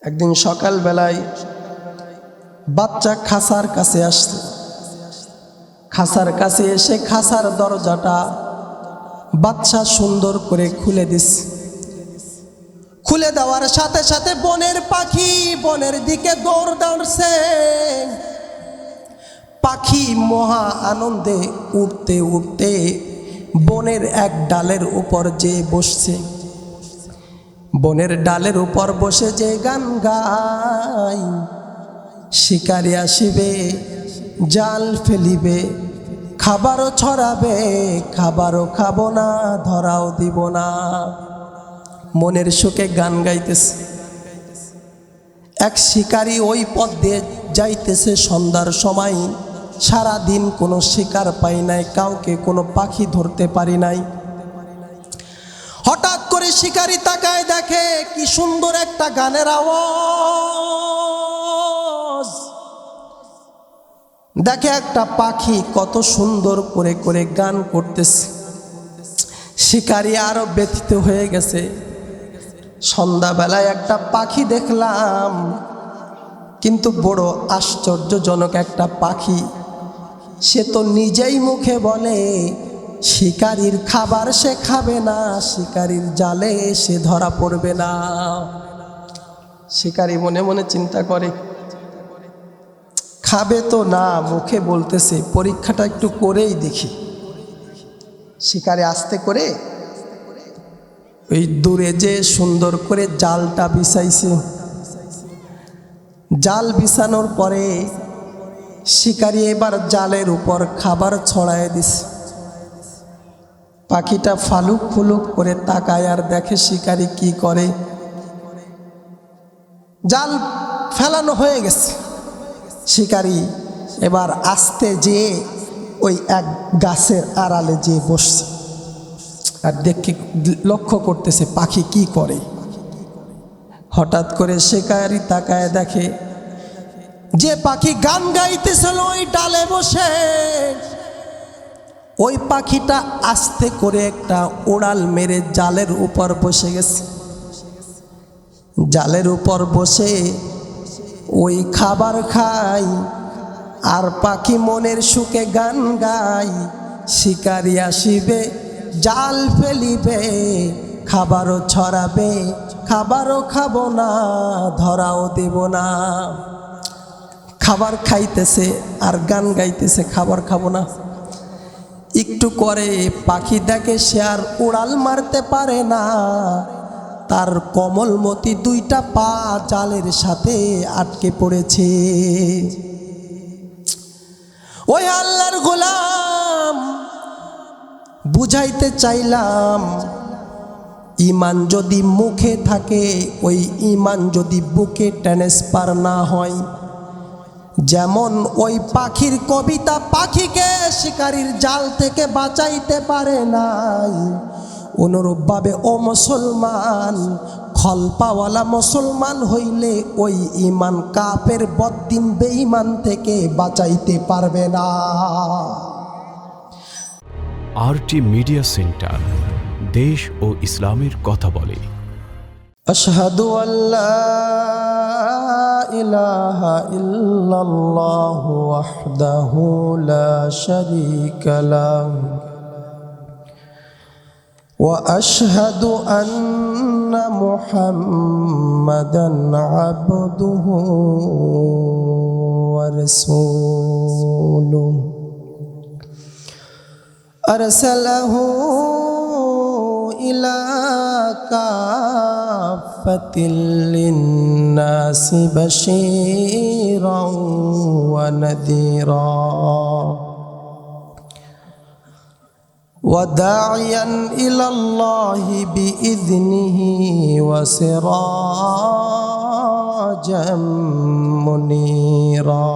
একদিন সকালবেলায় বাচ্চা খাসার কাছে আসছে। খাসার কাছে এসে খাসার দরজাটা বাচ্চা সুন্দর করে খুলে দিছে। খুলে দেওয়ার সাথে সাথে বনের পাখি বনের দিকে দৌড় দাঁড়ছে। পাখি মহা আনন্দে উঠতে উঠতে বনের এক ডালের উপর যেয়ে বসছে। বনের ডালের উপর বসে যে গান গায়, শিকারি আসিবে জাল ফেলিবে, খাবারও ছড়াবে, খাবারও খাবো না, ধরাও দিব না। মনের সুখে গান গাইতেছে। এক শিকারি ওই পথ দিয়ে যাইতেছে সন্ধ্যার সময়। সারা দিন কোনো শিকার পাই নাই, কাউকে কোনো পাখি ধরতে পারি নাই। হঠাৎ করে শিকারি তাকায়, দেখে কি সুন্দর একটা গানের আওয়াজ। দেখে একটা পাখি কত সুন্দর করে করে গান করতেছে। শিকারি আরো ব্যথিত হয়ে গেছে। সন্ধ্যাবেলায় একটা পাখি দেখলাম, কিন্তু বড় আশ্চর্যজনক একটা পাখি। সে তো নিজেই মুখে বলে শিকারির খাবার সে খাবে না, শিকারির জালে সে ধরা পড়বে না। শিকারি মনে মনে চিন্তা করে, খাবে তো না, মুখে বলতেছে, পরীক্ষাটা একটু করেই দেখি। শিকারি আস্তে করে ওই দূরে যে সুন্দর করে জালটা বিছাইছে। জাল বিছানোর পরে শিকারি এবার জালের উপর খাবার ছড়ায় দিছে। পাখিটা ফালুক ফুলুক করে তাকায় আর দেখে শিকারি কি করে। জাল ফেলানো হয়ে গেছে। শিকারি এবার আস্তে যেয়ে ওই এক গাছের আড়ালে যেয়ে বসছে আর দেখে লক্ষ্য করতেছে পাখি কি করে। হঠাৎ করে শিকারি তাকায় দেখে যে পাখি গান গাইতেছিল ওই ডালে বসে, ওই পাখিটা আস্তে করে একটা উড়াল মেরে জালের উপর বসে গেছে। জালের উপর বসে ওই খাবার খায় আর পাখি মনের সুখে গান গায়, শিকারি আসিবে জাল ফেলিবে, খাবারও ছড়াবে, খাবারও খাবো না, ধরাও দেব না। খাবার খাইতেছে আর গান গাইতেছে, খাবার খাবো না। একটু করে পাখি দেখে সে আর উড়াল মারতে পারে না। তার কোমলমতি দুইটা পা জালের সাথে আটকে পড়েছে। ওই আল্লাহর গোলাম, বুঝাইতে চাইলাম ঈমান যদি মুখে থাকে, ওই ঈমান যদি বুকে ট্রান্সফার না হয়, যেমন ওই পাখির কবিতা পাখিকে শিকারির জাল থেকে বাঁচাইতে পারে নাই, অনুরূপভাবে ও মুসলমান, খলপাওয়ালা মুসলমান হইলে ওই ঈমান কাফের বদ্দিন বেঈমান থেকে বাঁচাইতে পারবে না। আরটি মিডিয়া সেন্টার, দেশ ও ইসলামের কথা বলে। আশহাদু আল্লা ইলাহা ইল্লাল্লাহু ওয়াহদাহু লা শারীকা লাহু ওয়া আশহাদু আন্না মুহাম্মাদান আবদুহু ওয়া রাসূলুহু আরসালাহু ইলা কাফাতিল লিন্নাসি বাশীরান ওয়া নাযীরা ওয়া দা'iয়ান ইলাল্লাহি বিইذনিহি ওয়া সিরাজাম মুনীরা।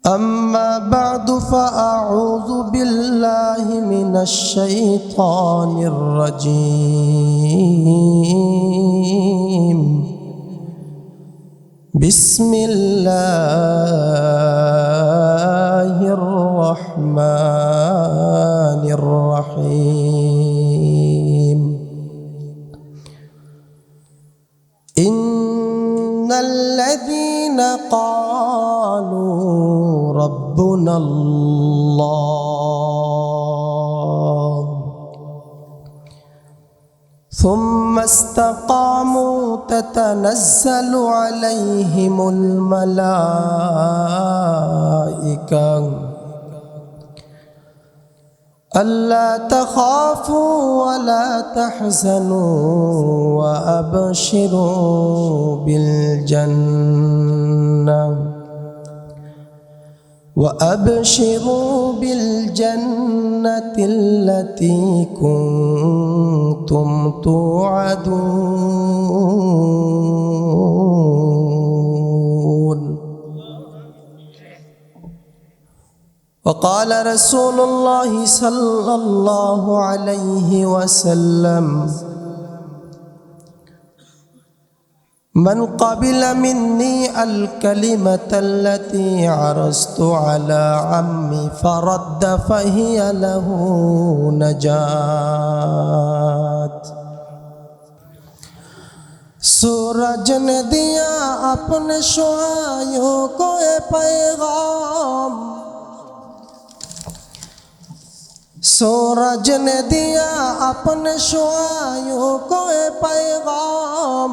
أما بعد فأعوذ بالله من الشيطان الرجيم. بسم الله الرحمن الرحيم. الذين قالوا ربنا الله ثم استقاموا تتنزل عليهم الملائكة ألا تخافوا ولا تحزنوا وأبشروا بالجنة التي كنتم توعدون. وقال رسول الله صلى الله عليه وسلم من قبل مني الكلمة التي عرضت على عمي فرد فهي له نجاة. सूरज ने दिया अपने शुआयों को ये पैगाम, सूरज ने दिया अपने शुआयों को ये पैगाम,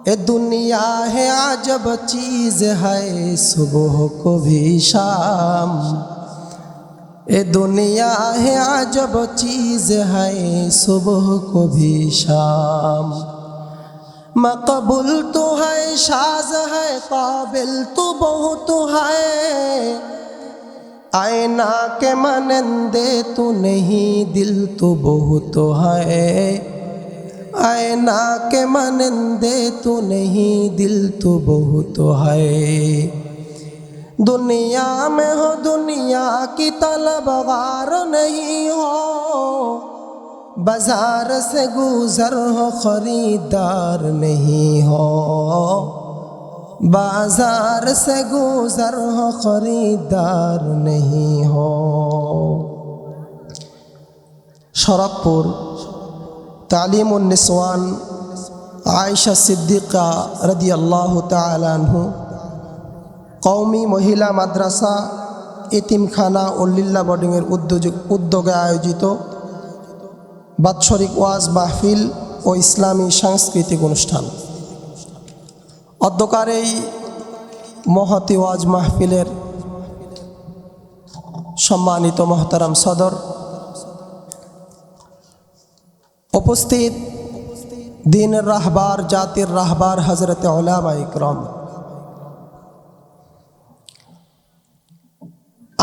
ए दुनिया है अजब चीज़ है सुबह को भी शाम, ए दुनिया है अजब चीज़ है सुबह को भी शाम। मकबूल तो है शाज है काबिल तो बहुत है, आईना के मनंदे तो नहीं दिल तो बहुत है, आईना के मनंदे तो नहीं दिल तो बहुत है। दुनिया में हो दुनिया की तलबगार नहीं हो, बाजार से गुजर हो खरीदार नहीं हो, बाजार से गुजर हो खरीदार नहीं हो। शरफपुर तालीमुन निस्वान आयशा सिद्दीक़ा रदियल्लाहु ताआला अन्हु कौमी महिला माद्रासा এতিমখানা ও লিল্লা বোর্ডিংয়ের উদ্যোগে আয়োজিত বাৎসরিক ওয়াজ মাহফিল ও ইসলামী সাংস্কৃতিক অনুষ্ঠান। অধ্যকার এই মহতি ওয়াজ মাহফিলের সম্মানিত মহতারাম সদর, উপস্থিত দ্বীনের রাহবার জাতির রাহবার হযরত উলামা ইকরাম,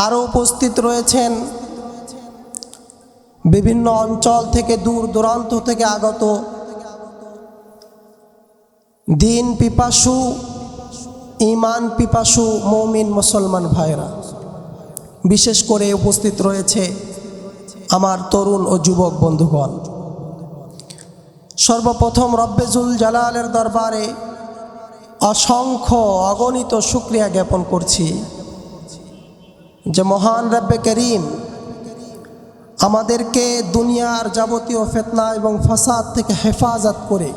আরও উপস্থিত রয়েছেন বিভিন্ন অঞ্চল থেকে দূর দূরান্ত থেকে আগত দ্বীন পিপাসু ঈমান পিপাসু মুমিন মুসলমান ভাইরা। বিশেষ করে উপস্থিত রয়েছে আমার তরুণ ও যুবক বন্ধুগণ। সর্বপ্রথম রব্বে জুল জালালের দরবারে অসংখ্য অগণিত শুকরিয়া জ্ঞাপন করছি যে মহান রব্বে করিম আমাদেরকে দুনিয়ার যাবতীয় ফিতনা এবং ফাসাদ থেকে হেফাজত করে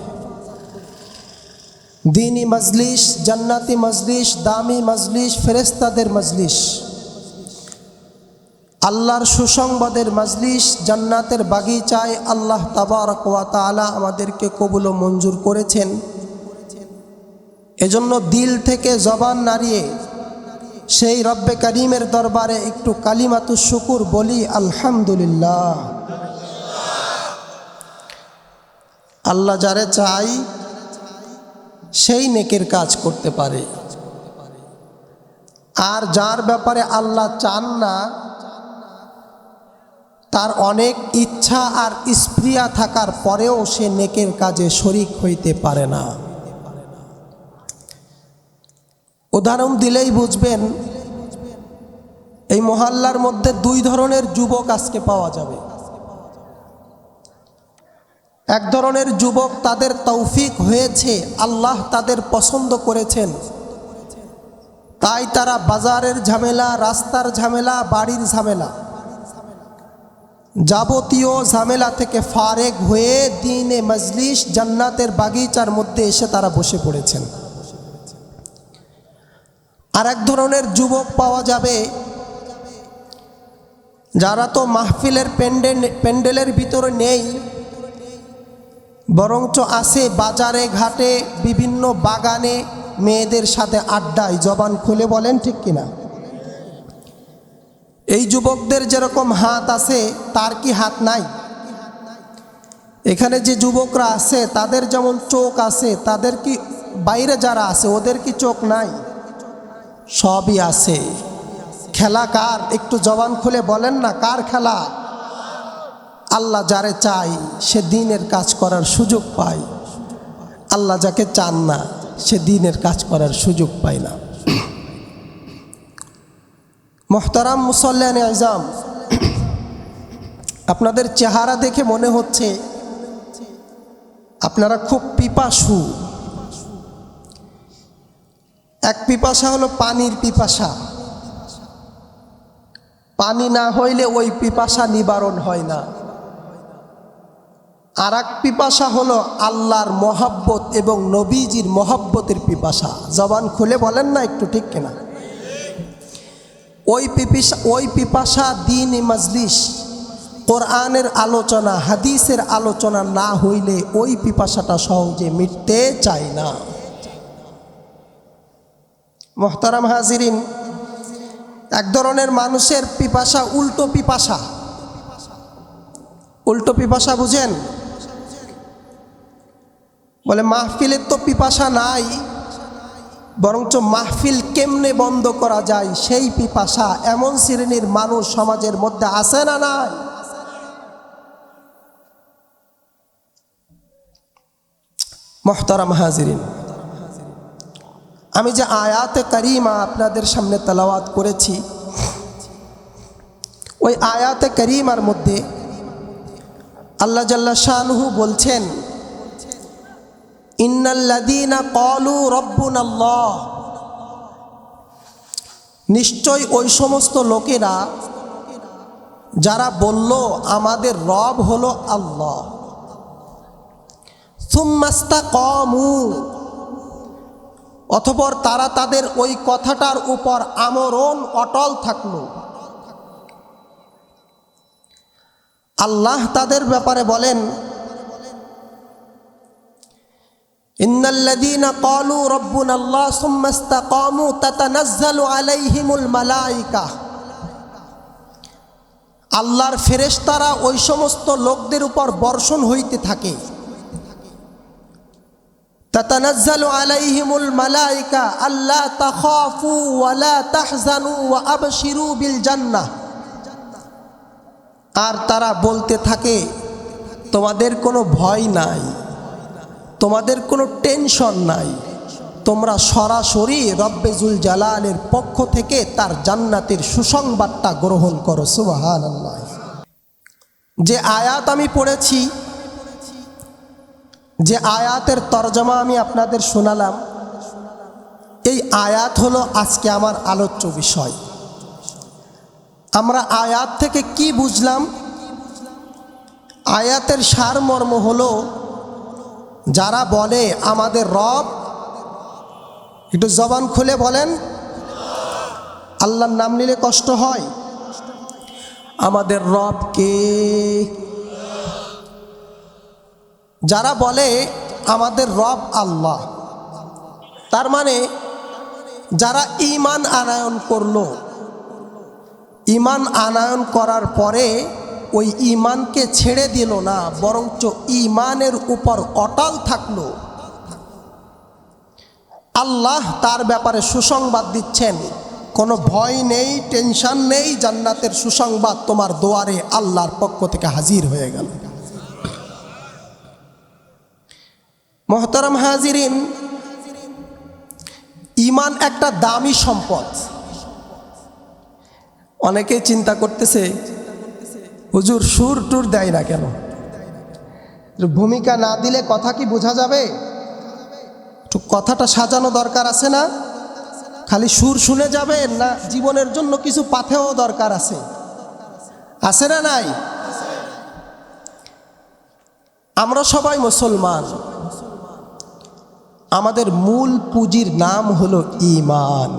দ্বীনি মজলিস, জান্নাতি মজলিস, দামি মজলিস, ফেরেশতাদের মজলিস, আল্লাহর সুসংবাদের মজলিস, জান্নাতের বাগিচায় আল্লাহ তাবারক ওয়া তাআলা আমাদেরকে কবুল ও মঞ্জুর করেছেন। এজন্য দিল থেকে জবান নাড়িয়ে সেই রব্বে করিমের দরবারে একটু কালিমাতু শুকুর বলি আলহামদুলিল্লাহ। আল্লাহ যারে চাই সেই নেকের কাজ করতে পারে, আর যার ব্যাপারে আল্লাহ চান না তার অনেক ইচ্ছা আর স্পৃহা থাকার পরেও সে নেকের কাজে শরিক হইতে পারে না। উদাহরণ দিলেই বুঝবেন, এই মহল্লার মধ্যে দুই ধরনের যুবক আজকে পাওয়া যাবে। এক ধরনের যুবক তাদের তৌফিক হয়েছে, আল্লাহ তাদের পছন্দ করেছেন, তাই তারা বাজারের ঝামেলা, রাস্তার ঝামেলা, বাড়ির ঝামেলা, যাবতীয় ঝামেলা থেকে ফারেক হয়ে দ্বীনে মজলিস, জান্নাতের বাগিচার মধ্যে এসে তারা বসে পড়েছেন। আর এক ধরনের যুবক পাওয়া যাবে যারা তো মাহফিলের প্যান্ডেলের ভিতরে নেই, বরঞ্চ আছে বাজারে ঘাটে বিভিন্ন বাগানে মেয়েদের সাথে আড্ডায়। জবান খুলে বলেন ঠিক কিনা? এই যুবকদের যেরকম হাত আছে তার কি হাত নাই? এখানে যে যুবকরা আছে তাদের যেমন চোখ আছে, তাদের কি বাইরে যারা আছে ওদের কি চোখ নাই? সবই আছে। খেলা কার? একটু জবান খুলে বলেন না, কার খেলা? আল্লাহ যারে চাই সে দ্বীনের কাজ করার সুযোগ পায়, আল্লাহ যাকে চান না সে দ্বীনের কাজ করার সুযোগ পায় না। মোহতারাম মুসল্লিয়ানে আজম, আপনাদের চেহারা দেখে মনে হচ্ছে আপনারা খুব পিপাসু। এক পিপাসা হলো পানির পিপাসা, পানি না হইলে ওই পিপাসা নিবারণ হয় না। আর এক পিপাসা হলো আল্লাহর মহব্বত এবং নবীজির মহব্বতের পিপাসা। জবান খুলে বলেন না একটু ঠিক কিনা? ওই পিপাসা দ্বীন মজলিস, কোরআনের আলোচনা, হাদিসের আলোচনা না হইলে ওই পিপাসাটা সহজে মিটতে চায় না। মোহতারাম হাজিরিন, এক ধরনের মানুষের পিপাসা উল্টো পিপাসা। উল্টো পিপাসা বুঝেন? বলে মাহফিলের তো পিপাসা নাই, বরঞ্চ মাহফিল কেমনে বন্ধ করা যায় সেই পিপাসা। এমন শ্রেণীর মানুষ সমাজের মধ্যে আছে না নাই? মোহতারাম হাজিরিন, আমি যে আয়াতে কারিমা আপনাদের সামনে তেলাওয়াত করেছি, ওই আয়াতে কারিমার মধ্যে আল্লাহ জাল্লা শানুহু বলছেন, ইন্নাল্লাযীনা ক্বালু রাব্বুনাল্লাহ, নিশ্চয় ওই সমস্ত লোকেরা যারা বলল আমাদের রব হলো আল্লাহ, সুম্মাস্তাকামু, অতঃপর তারা তাদের ওই কথাটার উপর আমরণ অটল থাকলো। আল্লাহ তাদের ব্যাপারে বলেন, ইন্নাল্লাযীনা ক্বালু রাব্বুনাল্লাহ সুম্মা ইসতাকামু তাতানাজ্জালু আলাইহিমুল মালায়েকা, আল্লাহর ফেরেশতারা ওই সমস্ত লোকদের উপর বর্ষণ হইতে থাকে। তাতানাজ্জালু আলাইহিমুল মালায়েকা আল্লা তাখাফু ওয়া লা তাহজানু ওয়া আবশিরু বিল জান্নাহ, আর তারা বলতে থাকে তোমাদের কোনো ভয় নাই, তোমাদের কোনো টেনশন নাই, তোমরা সরাসরি রব্বে জুল জালালের পক্ষ থেকে তার জান্নাতের সুসংবাদটা গ্রহণ করো। সুবহানাল্লাহ। যে আয়াত আমি পড়েছি, যে আয়াতের তরজমা আমি আপনাদের শোনালাম, এই আয়াত হলো আজকে আমার আলোচ্য বিষয়। আমরা আয়াত থেকে কি বুঝলাম? আয়াতের সারমর্ম হলো, যারা বলে আমাদের রব, একটু জবান খুলে বলেন, আল্লাহর নাম নিলে কষ্ট হয়? আমাদের রব কে? যারা বলে আমাদের রব আল্লাহ, তার মানে যারা ঈমান আনয়ন করলো, ঈমান আনয়ন করার পরে ওই ঈমানকে ছেড়ে দিল না, বরঞ্চ ঈমানের উপর অটল থাকলো, আল্লাহ তার ব্যাপারে সুসংবাদ দিচ্ছেন, কোনো ভয় নেই, টেনশন নেই, জান্নাতের সুসংবাদ তোমার দুয়ারে আল্লাহর পক্ষ থেকে হাজির হয়ে গেল। মোহতারাম হাজিরিন, ঈমান একটা দামি সম্পদ। অনেকেই চিন্তা করতেছে, হুজুর সুর টুর দেয় না কেন? ভূমিকা না দিলে কথা কি বোঝা যাবে? একটু কথাটা সাজানো দরকার আছে না? খালি সুর শুনে যাবে না, জীবনের জন্য কিছু পাথেও দরকার আছে? আছে না নাই? আমরা সবাই মুসলমান, আমাদের মূল পুঁজির নাম হলো ঈমান।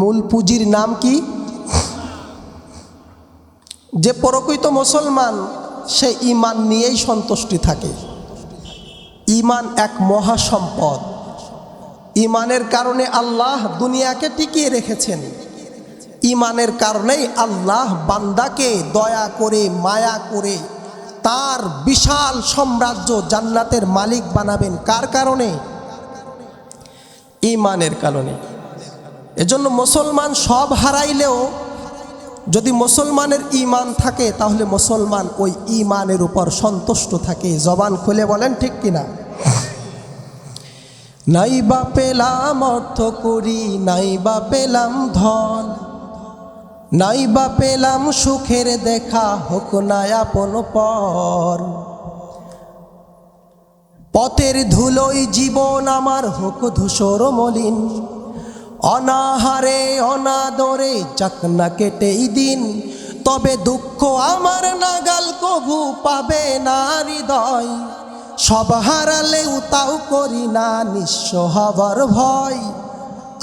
মূল পুঁজির নাম কি? যে প্রকৃত মুসলমান সে ঈমান নিয়েই সন্তুষ্টি থাকে। ঈমান এক মহাসম্পদ। ঈমানের কারণে আল্লাহ দুনিয়াকে টিকিয়ে রেখেছেন। ঈমানের কারণেই আল্লাহ বান্দাকে দয়া করে মায়া করে তার বিশাল সাম্রাজ্য জান্নাতের মালিক বানাবেন। কার কারণে? ঈমানের কারণে। এজন্য মুসলমান সব হারাইলেও যদি মুসলমানের ঈমান থাকে তাহলে মুসলমান ওই ঈমানের উপর সন্তুষ্ট থাকে। জবান খুলে বলেন ঠিক কিনা? নাইবা পেলাম অর্থ করি, নাইবা পেলাম ধন, নাইবা পেলাম সুখের দেখা, হোক না আপন পর। পথের ধুলোই জীবন আমার হোক ধূসর মলিন, অনাহারে অনাদরে যাক না কেটেই দিন, তবে দুঃখ আমার নাগাল কভু পাবে না হৃদয়। সব হারালেও তাও করি না নিঃস্ব হবার ভয়।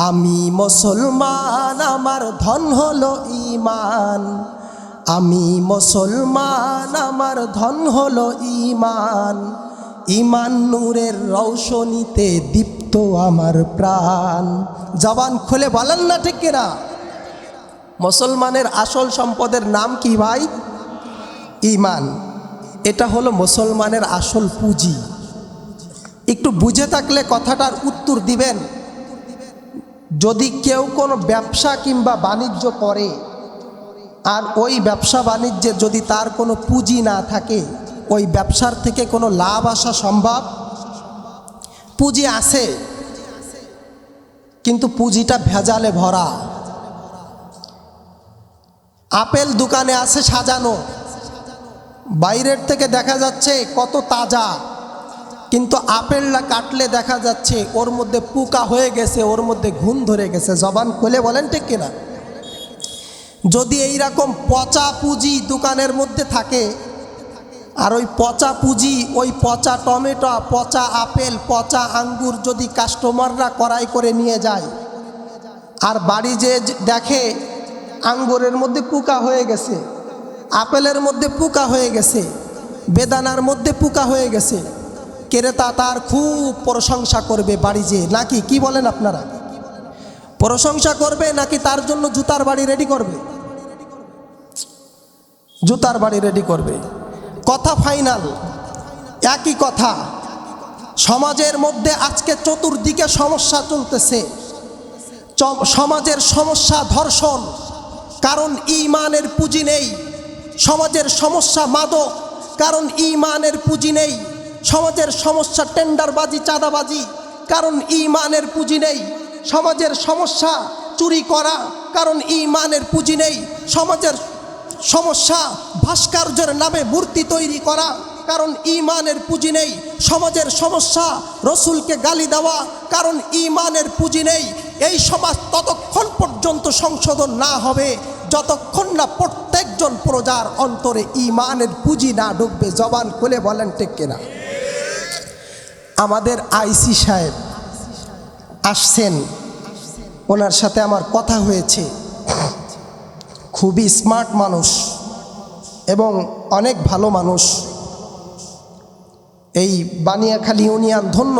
আমি মুসলমান, আমার ধন হলো ঈমান। আমি মুসলমান, আমার ধন হলো ঈমান। ঈমান নূরের রৌশনীতে দীপ্ত আমার প্রাণ। জবান খুলে বলেন না ঠিক কিনা? মুসলমানের আসল সম্পদের নাম কি ভাই? ঈমান। এটা হলো মুসলমানের আসল পুঁজি। একটু বুঝে থাকলে কথাটার উত্তর দিবেন। যদি কেউ কোনো ব্যবসা কিংবা বাণিজ্য করে আর ওই ব্যবসা বাণিজ্যে যদি তার কোনো পুঁজি না থাকে, ওই ব্যবসার থেকে কোনো লাভ আসা সম্ভব? পুঁজি আছে কিন্তু পুঁজিটা ভেজালে ভরা। আপেল দোকানে আছে সাজানো, বাইরের থেকে দেখা যাচ্ছে কত তাজা, কিন্তু আপেলটা কাটলে দেখা যাচ্ছে ওর মধ্যে পোকা হয়ে গেছে, ওর মধ্যে ঘুণ ধরে গেছে। জবান খুলে বলেন ঠিক কিনা? যদি এইরকম পচা পুঁজি দোকানের মধ্যে থাকে আর ওই পচা পুঁজি, ওই পচা টমেটো, পচা আপেল, পচা আঙ্গুর যদি কাস্টমাররা ক্রয় করে নিয়ে যায় আর বাড়ি যে দেখে আঙ্গুরের মধ্যে পোকা হয়ে গেছে, আপেলের মধ্যে পোকা হয়ে গেছে, বেদানার মধ্যে পোকা হয়ে গেছে, ক্রেতা তার খুব প্রশংসা করবে বাড়ি যে, নাকি কি বলেন আপনারা? প্রশংসা করবে নাকি তার জন্য জুতার বাড়ি রেডি করবে? জুতার বাড়ি রেডি করবে। কথা ফাইনাল, একই কথা। সমাজের মধ্যে আজকে চতুর্দিকে সমস্যা চলতেছে। সমাজের সমস্যা ধর্ষণ, কারণ ঈমানের পুঁজি নেই। সমাজের সমস্যা মাদক, কারণ ঈমানের পুঁজি নেই। সমাজের সমস্যা টেন্ডারবাজি, চাঁদাবাজি, কারণ ঈমানের পুঁজি নেই। সমাজের সমস্যা চুরি করা, কারণ ঈমানের পুঁজি নেই। সমাজের সমস্যা ভাস্কর্যের নামে মূর্তি তৈরি করা, কারণ ঈমানের পুঁজি নেই। সমাজের সমস্যা রসুলকে গালি দেওয়া, কারণ ঈমানের পুঁজি নেই। এই সমাজ ততক্ষণ পর্যন্ত সংশোধন না হবে যতক্ষণ না প্রত্যেকজন প্রজার অন্তরে ঈমানের পুঁজি না ঢুকবে। জবান খুলে বলেন ঠিক কিনা? আমাদের আইসি সাহেব আসছেন, ওনার সাথে আমার কথা হয়েছে। খুবই স্মার্ট মানুষ এবং অনেক ভালো মানুষ। এই বানিয়াখালী ইউনিয়ন ধন্য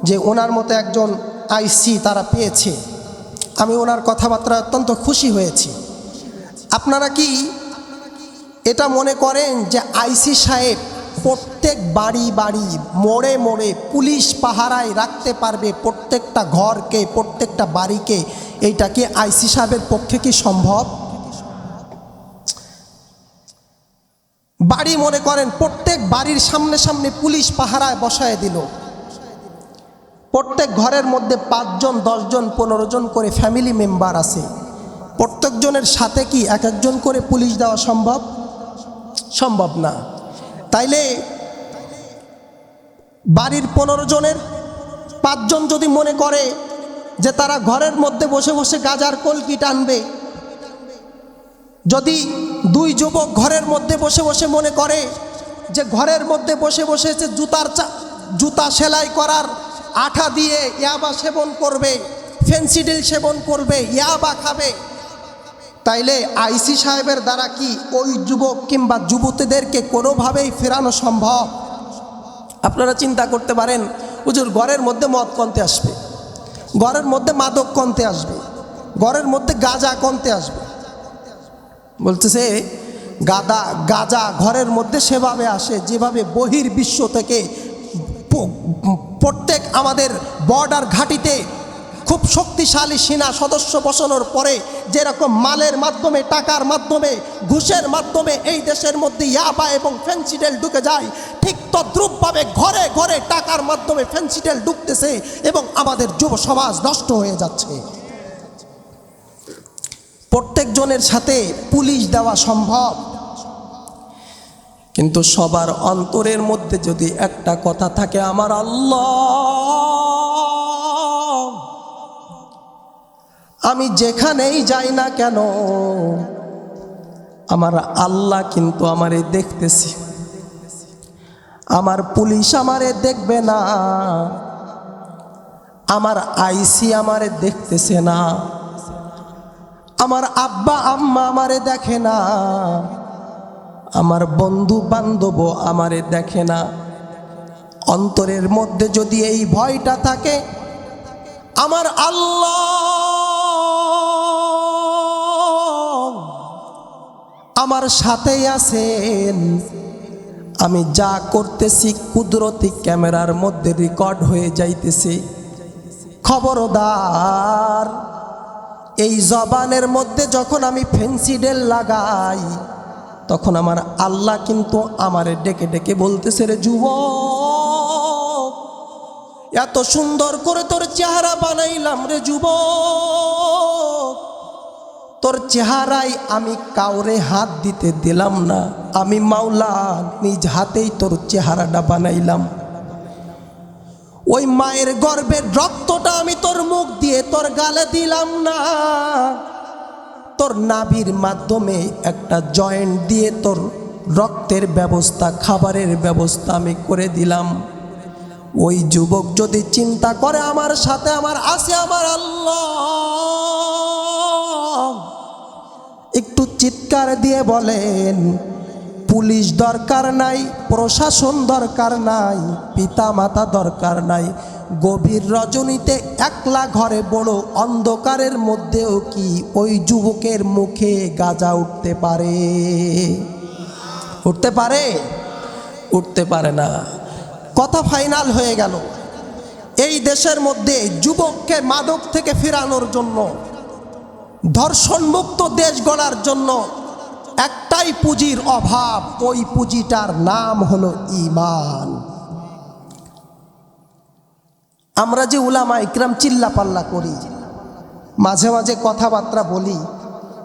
যে ওনার মতো একজন আইসি তারা পেয়েছে। আমি ওনার কথাবার্তা অত্যন্ত খুশি হয়েছি। আপনারা কি এটা মনে করেন যে আইসি সাহেব প্রত্যেক বাড়ি বাড়ি, মোড়ে মোড়ে পুলিশ পাহারায় রাখতে পারবে প্রত্যেকটা ঘরকে, প্রত্যেকটা বাড়িকে? এইটা কি আইসি সাহেবের পক্ষে কি সম্ভব? বাড়ি মনে করেন প্রত্যেক বাড়ির সামনে সামনে পুলিশ পাহারায় বসায় দিল, প্রত্যেক ঘরের মধ্যে 5 জন 10 জন 15 জন করে ফ্যামিলি মেম্বার আছে, প্রত্যেকজনের সাথে কি এক একজন করে পুলিশ দেওয়া সম্ভব? সম্ভব না। তাইলে বাড়ির 15 জনের 5 জন যদি মনে করে যে তারা ঘরের মধ্যে বসে বসে গাজার কলকি টানবে, যদি 2 যুবক ঘরের মধ্যে বসে বসে মনে করে যে ঘরের মধ্যে বসে বসে জুতা সেলাই করার আঠা দিয়ে ইয়াবা সেবন করবে, ফেন্সিডিল সেবন করবে, ইয়াবা খাবে, তাইলে আইসি সাহেবের দ্বারা কি ওই যুবক কিংবা যুবতীদেরকে কোনোভাবেই ফেরানো সম্ভব? আপনারা চিন্তা করতে পারেন, হুজুর ঘরের মধ্যে মদ কনতে আসবে, ঘরের মধ্যে মাদক কনতে আসবে, ঘরের মধ্যে গাঁজা কনতে আসবে। বলতেছে গাঁজা ঘরের মধ্যে সেভাবে আসে যেভাবে বহির্বিশ্ব থেকে প্রত্যেক আমাদের বর্ডার ঘাঁটিতে খুব শক্তিশালী সেনা সদস্য বসানোর পরে যেরকম মালের মাধ্যমে, টাকার মাধ্যমে, ঘুষের মাধ্যমে এই দেশের মধ্যে ইয়াবা এবং ফেন্সিডিল ঢুকে যায়, ঠিক তদ্রূপভাবে ঘরে ঘরে টাকার মাধ্যমে ফেন্সিডিল ঢুকতেছে এবং আমাদের যুব সমাজ নষ্ট হয়ে যাচ্ছে। প্রত্যেকজনের সাথে পুলিশ দেওয়া সম্ভব, কিন্তু সবার অন্তরের মধ্যে যদি একটা কথা থাকে, আমার আল্লাহ, আমি যেখানেই যাই না কেন আমার আল্লাহ কিন্তু আমারে দেখতেছি, আমার পুলিশ আমারে দেখবে না, আমার আইসি আমারে দেখতেছে না, আমার আব্বা আম্মা আমারে দেখে না, আমার বন্ধু বান্ধব আমারে দেখে না। অন্তরের মধ্যে যদি এই ভয়টা থাকে, আমার আল্লাহ আমার সাথেই আছেন, আমি যা করতেছি কুদরতি ক্যামেরার মধ্যে রেকর্ড হয়ে যাইতেছে, খবরদার এই জবানের মধ্যে যখন আমি ফেন্সিডিল লাগাই তখন আমার আল্লাহ কিন্তু আমারে ডেকে ডেকে বলতেছে, রে যুবক, এত সুন্দর করে তোর চেহারা বানাইলাম রে যুবক, তোর চেহারায় আমি কাউরে হাত দিতে দিলাম না, আমি মাওলা নিজ হাতেই তোর চেহারাটা বানাইলাম। ওই মায়ের গর্ভের রক্তটা আমি তোর মুখ দিয়ে তোর গালে দিলাম না, তোর নাভির মাধ্যমে একটা জয়েন্ট দিয়ে তোর রক্তের ব্যবস্থা, খাবারের ব্যবস্থা আমি করে দিলাম। ওই যুবক যদি চিন্তা করে আমার সাথে আমার আছে আমার আল্লাহ, একটু চিৎকার দিয়ে বলেন, পুলিশ দরকার নাই, প্রশাসন দরকার নাই, পিতা মাতা দরকার নাই, গভীর রজনীতে একলা ঘরে বড় অন্ধকারের মধ্যেও কি ওই যুবকের মুখে গাজা উঠতে পারে? উঠতে পারে? উঠতে পারে না। কথা ফাইনাল হয়ে গেল। এই দেশের মধ্যে যুবককে মাদক থেকে ফেরানোর জন্য, ধর্ষণমুক্ত দেশ গড়ার জন্য একটাই পুঁজির অভাব, ওই পুঁজিটার নাম হলো ঈমান। আমরা যে উলামা ইকরাম চিল্লাপাল্লা করি, মাঝে মাঝে কথাবার্তা বলি,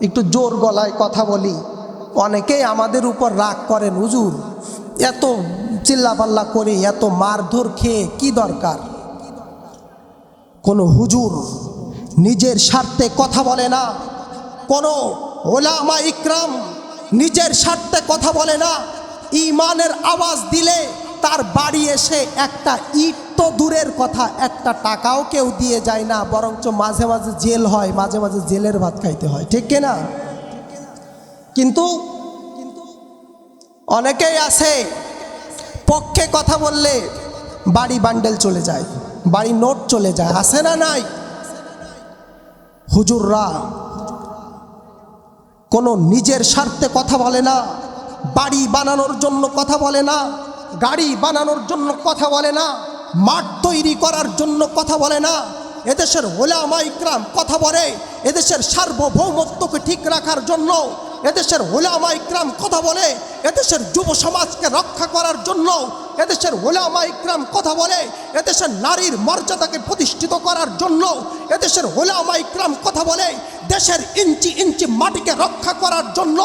একটু জোর গলায় কথা বলি, অনেকেই আমাদের উপর রাগ করেন, হুজুর এত চিল্লাপাল্লা করে এত মারধর খেয়ে কি দরকার? কোনো হুজুর নিজের স্বার্থে কথা বলে না, কোনো উলামা ইকরাম নিজের স্বার্থে কথা বলে না। ঈমানের আওয়াজ দিলে তার বাড়ি এসে একটা ইট তো দূরের কথা, একটা টাকাও কেউ দিয়ে যায় না, বরঞ্চ মাঝে মাঝে জেল হয়, মাঝে মাঝে জেলের ভাত খাইতে হয়, ঠিক কিনা? কিন্তু অনেকেই আছে পক্ষে কথা বললে বাড়ি বান্ডেল চলে যায়, বাড়ি নোট চলে যায়, আছে না নাই? হুজুররা কোনো নিজের স্বার্থে কথা বলে না, বাড়ি বানানোর জন্য কথা বলে না, গাড়ি বানানোর জন্য কথা বলে না, মাঠ তৈরি করার জন্য কথা বলে না। এদেশের উলামা ইকরাম কথা বলে এদেশের সার্বভৌমত্বকে ঠিক রাখার জন্য, এদেশের উলামা ইকরাম কথা বলে এদেশের যুব সমাজকে রক্ষা করার জন্য, এদেশের উলামা ইকরাম কথা বলে এদেশের নারীর মর্যাদাকে প্রতিষ্ঠিত করার জন্য, এদেশের উলামা ইকরাম কথা বলে দেশের ইঞ্চি ইঞ্চি মাটিকে রক্ষা করার জন্য।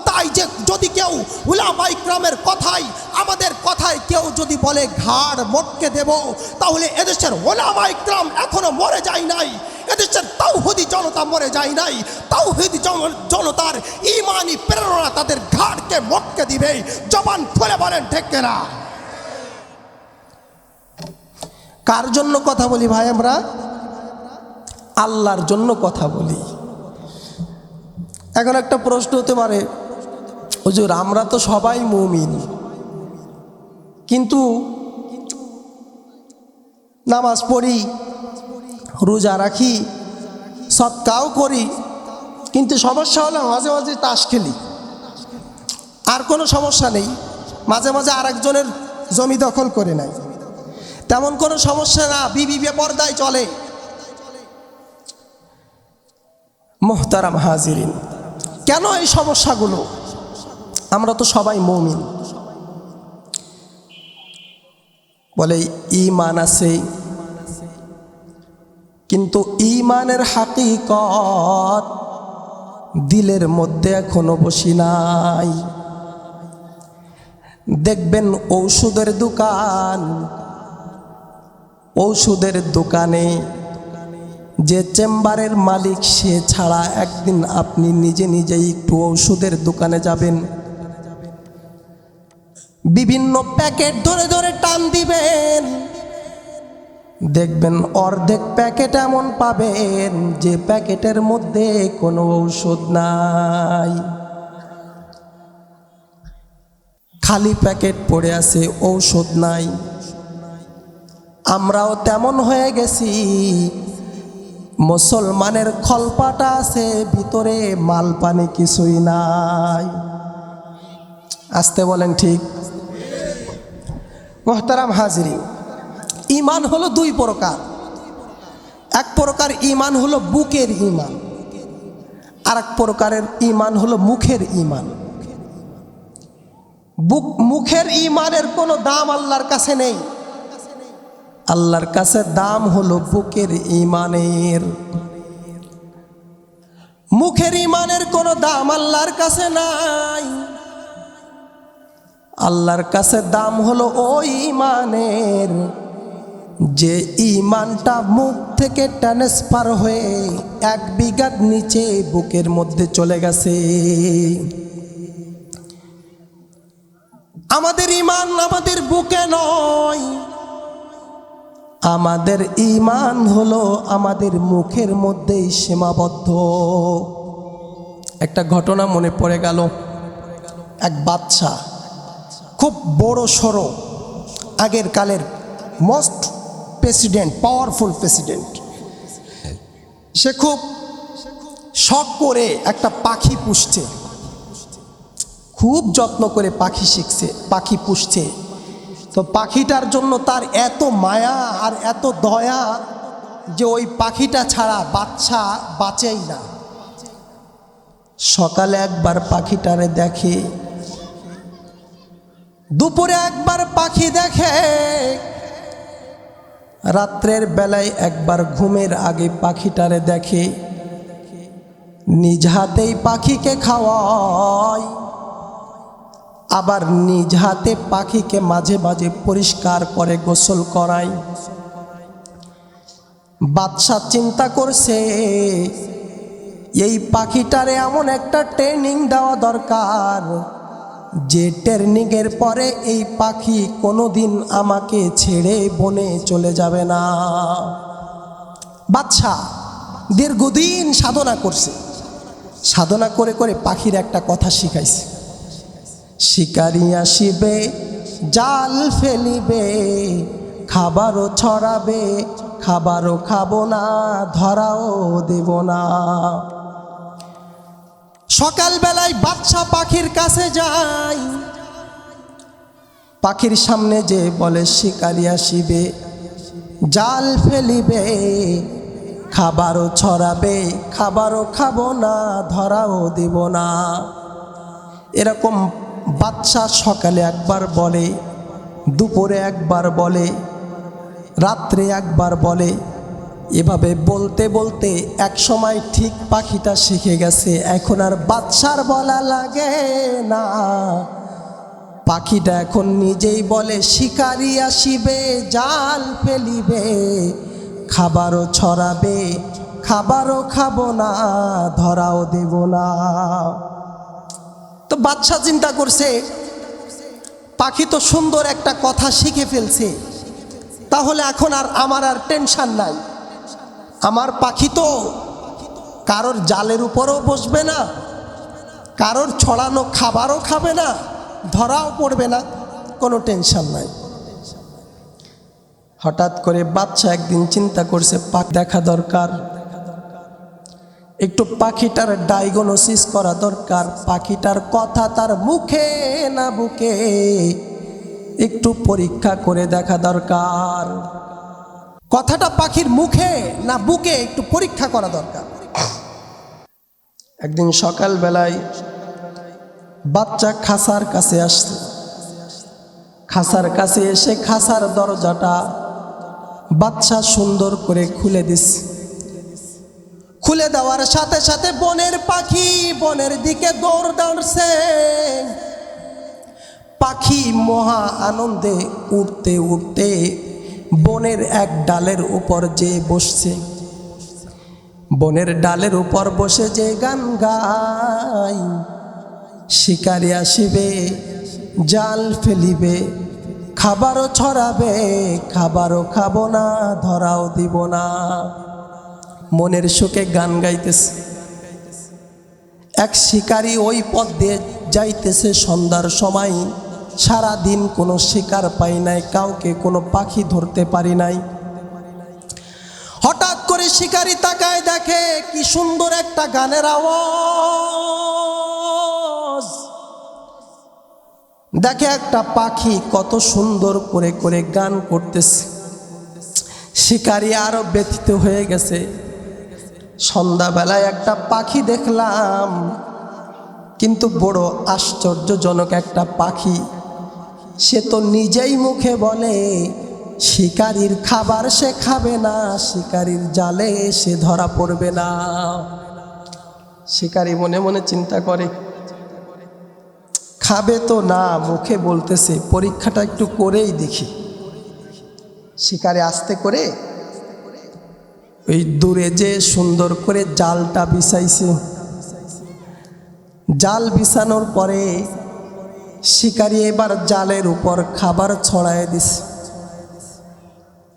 তাই যে যদি কেউ উলামা ইকরামের কথাই, আমাদের কথায় কেউ যদি বলে ঘাড় মটকে দেব, তাহলে এদেশের উলামা ইকরাম এখনো মরে যায় নাই, এদেশের তাওহীদি জনতা মরে যায় নাই। তাওহীদি জনতার ঈমানি প্রেরণা তাদের ঘাড়কে মটকে দিবে। জবান খুলে বলেন ঠিক কিনা? কার জন্য কথা বলি ভাই? আল্লাহর জন্য কথা বলি। এখন একটা প্রশ্ন হতে পারে, হুজুর আমরা তো সবাই মুমিন, কিন্তু নামাজ পড়ি, রোজা রাখি, সদকাও করি, কিন্তু সমস্যা হলো মাঝে মাঝে তাস খেলি। আর কোনো সমস্যা নেই, মাঝে মাঝে আরেকজনের জমি দখল করে নেয়, তেমন কোনো সমস্যা না, বিবি বেপরদায় চলে। মোহতারাম হাজিরিন, কেন এই সমস্যাগুলো? আমরা তো সবাই মুমিন। বলে ঈমান আছে, কিন্তু ঈমানের হাকিকত দিলের মধ্যে এখনো বসি নাই। দেখবেন ঔষধের দোকানে যে চেম্বারের মালিক, সে ছাড়া একদিন আপনি নিজে নিজেই একটু ঔষধের দোকানে যাবেন, বিভিন্ন প্যাকেট ধরে ধরে টান দিবেন, দেখবেন অর্ধেক প্যাকেট এমন পাবেন যে প্যাকেটের মধ্যে কোনো ঔষধ নাই, খালি প্যাকেট পড়ে আছে, ঔষধ নাই। আমরাও তেমন হয়ে গেছি, মুসলমানের খলপাটা আছে, ভিতরে মাল পানি কিছুই নাই। আসতে বলেন ঠিক? মুহতারাম হাজিরিন, ঈমান হলো দুই প্রকার। এক প্রকার ঈমান হলো বুকের ঈমান, আর এক প্রকারের ঈমান হলো মুখের ঈমান। মুখের ঈমানের কোনো দাম আল্লাহর কাছে নেই, আল্লাহর কাছে দাম হলো বুকের ঈমানের। মুখের ঈমানের কোনো দাম আল্লাহর কাছে নাই, আল্লাহর কাছে দাম হলো ওই ঈমানের যে ঈমানটা মুখ থেকে ট্রান্সফার হয়ে 1 বিঘার নিচে বুকের মধ্যে চলে গেছে। আমাদের ঈমান আমাদের বুকে নয়, আমাদের ঈমান হলো আমাদের মুখের মধ্যেই সীমাবদ্ধ। একটা ঘটনা মনে পড়ে গেল, এক বাদশা, খুব বড় সড়ো, আগের কালের মোস্ট প্রেসিডেন্ট, পাওয়ারফুল প্রেসিডেন্ট। সে খুব শখ করে একটা পাখি পুষছে, খুব যত্ন করে পাখি পুষছে। তো পাখিটার জন্য তার এত মায়া আর এত দয়া যে ওই পাখিটা ছাড়া বাচ্চা বাঁচেই না। সকালে একবার পাখিটারে দেখে, দুপুরে একবার পাখি দেখে, রাত্রের বেলায় একবার ঘুমের আগে পাখিটারে দেখে। নিজ হাতেই পাখিকে খাওয়ায়, আবার নিজ হাতে পাখিকে মাঝে মাঝে পরিষ্কার করে গোসল করায়। বাদশা চিন্তা করছে, এই পাখিটারে এমন একটা ট্রেনিং দেওয়া দরকার যে ট্রেনিংয়ের পরে এই পাখি কোনোদিন আমাকে ছেড়ে বনে চলে যাবে না। বাদশা দীর্ঘদিন সাধনা করছে, সাধনা করে করে পাখির একটা কথা শিখাইছে, শিকারি আসিবে জাল ফেলিবে, খাবারও ছড়াবে, খাবারও খাবো না, ধরাও দেব না। সকালবেলায় বাদশা পাখির কাছে যায়, পাখির সামনে যে বলে শিকারি আসিবে জাল ফেলিবে, খাবারও ছড়াবে, খাবারও খাবো না, ধরাও দেব না। এরকম বাদশা সকালে একবার বলে, দুপুরে একবার বলে, রাত্রে একবার বলে। এভাবে বলতে বলতে এক সময় ঠিক পাখিটা শিখে গেছে, এখন আর বাদশার বলা লাগে না। পাখিটা এখন নিজেই বলে শিকারি আসিবে জাল ফেলিবে, খাবারও ছড়াবে, খাবারও খাবো না, ধরাও দেব না। তো বাদশা চিন্তা করছে, পাখি তো সুন্দর একটা কথা শিখে ফেলছে, তাহলে এখন আর আমার আর টেনশন নাই, আমার পাখি তো কারোর জালের উপরও বসবে না, কারোর ছড়ানো খাবারও খাবে না, ধরাও পড়বে না, কোনো টেনশন নাই। হঠাৎ করে বাচ্চা একদিন চিন্তা করছে পাখি দেখা দরকার, একটু পাখিটার ডায়াগনোসিস করা দরকার, পাখিটার কথা তার মুখে না বুকে একটু পরীক্ষা করে দেখা দরকার, কথাটা পাখির মুখে না বুকে একটু পরীক্ষা করা দরকার। একদিন সকালবেলায় বাচ্চা খাসার কাছে আসছে, খাসার কাছে এসে খাসার দরজাটা বাচ্চা সুন্দর করে খুলে দিছে। খুলে দেওয়ার সাথে সাথে বনের পাখি বনের দিকে দৌড় দাঁড়ছে। পাখি মহা আনন্দে উঠতে উঠতে বনের এক ডালের উপর যে বসছে। বনের ডালের উপর বসে যে গান গায়, শিকারি আসিবে জাল ফেলিবে, খাবারও ছড়াবে, খাবারও খাবো না, ধরাও দিব না। মনের সুখে গান গাইতেছে। এক শিকারি ওই পথ দিয়ে যাইতেছে সন্ধ্যার সময়, সারা দিন কোনো শিকার পাই নাই, কাউকে কোনো পাখি ধরতে পারি নাই। হঠাৎ করে শিকারি তাকায় দেখে কি সুন্দর একটা গানের আওয়াজ, দেখে একটা পাখি কত সুন্দর করে করে গান করতেছে। শিকারি আরো ব্যথিত হয়ে গেছে, সন্ধ্যাবেলায় একটা পাখি দেখলাম, কিন্তু বড় আশ্চর্যজনক একটা পাখি। সে তো নিজেই মুখে বলে শিকারির খাবার সে খাবে না, শিকারির জালে সে ধরা পড়বে না। শিকারি মনে মনে চিন্তা করে, খাবে তো না, মুখে বলতেছে, পরীক্ষাটা একটু করেই দেখি। শিকারি আস্তে করে ওই দূরে যে সুন্দর করে জালটা বিছাইছে, জাল বিছানোর পরে শিকারি এবার জালের উপর খাবার ছড়ায় দিছে।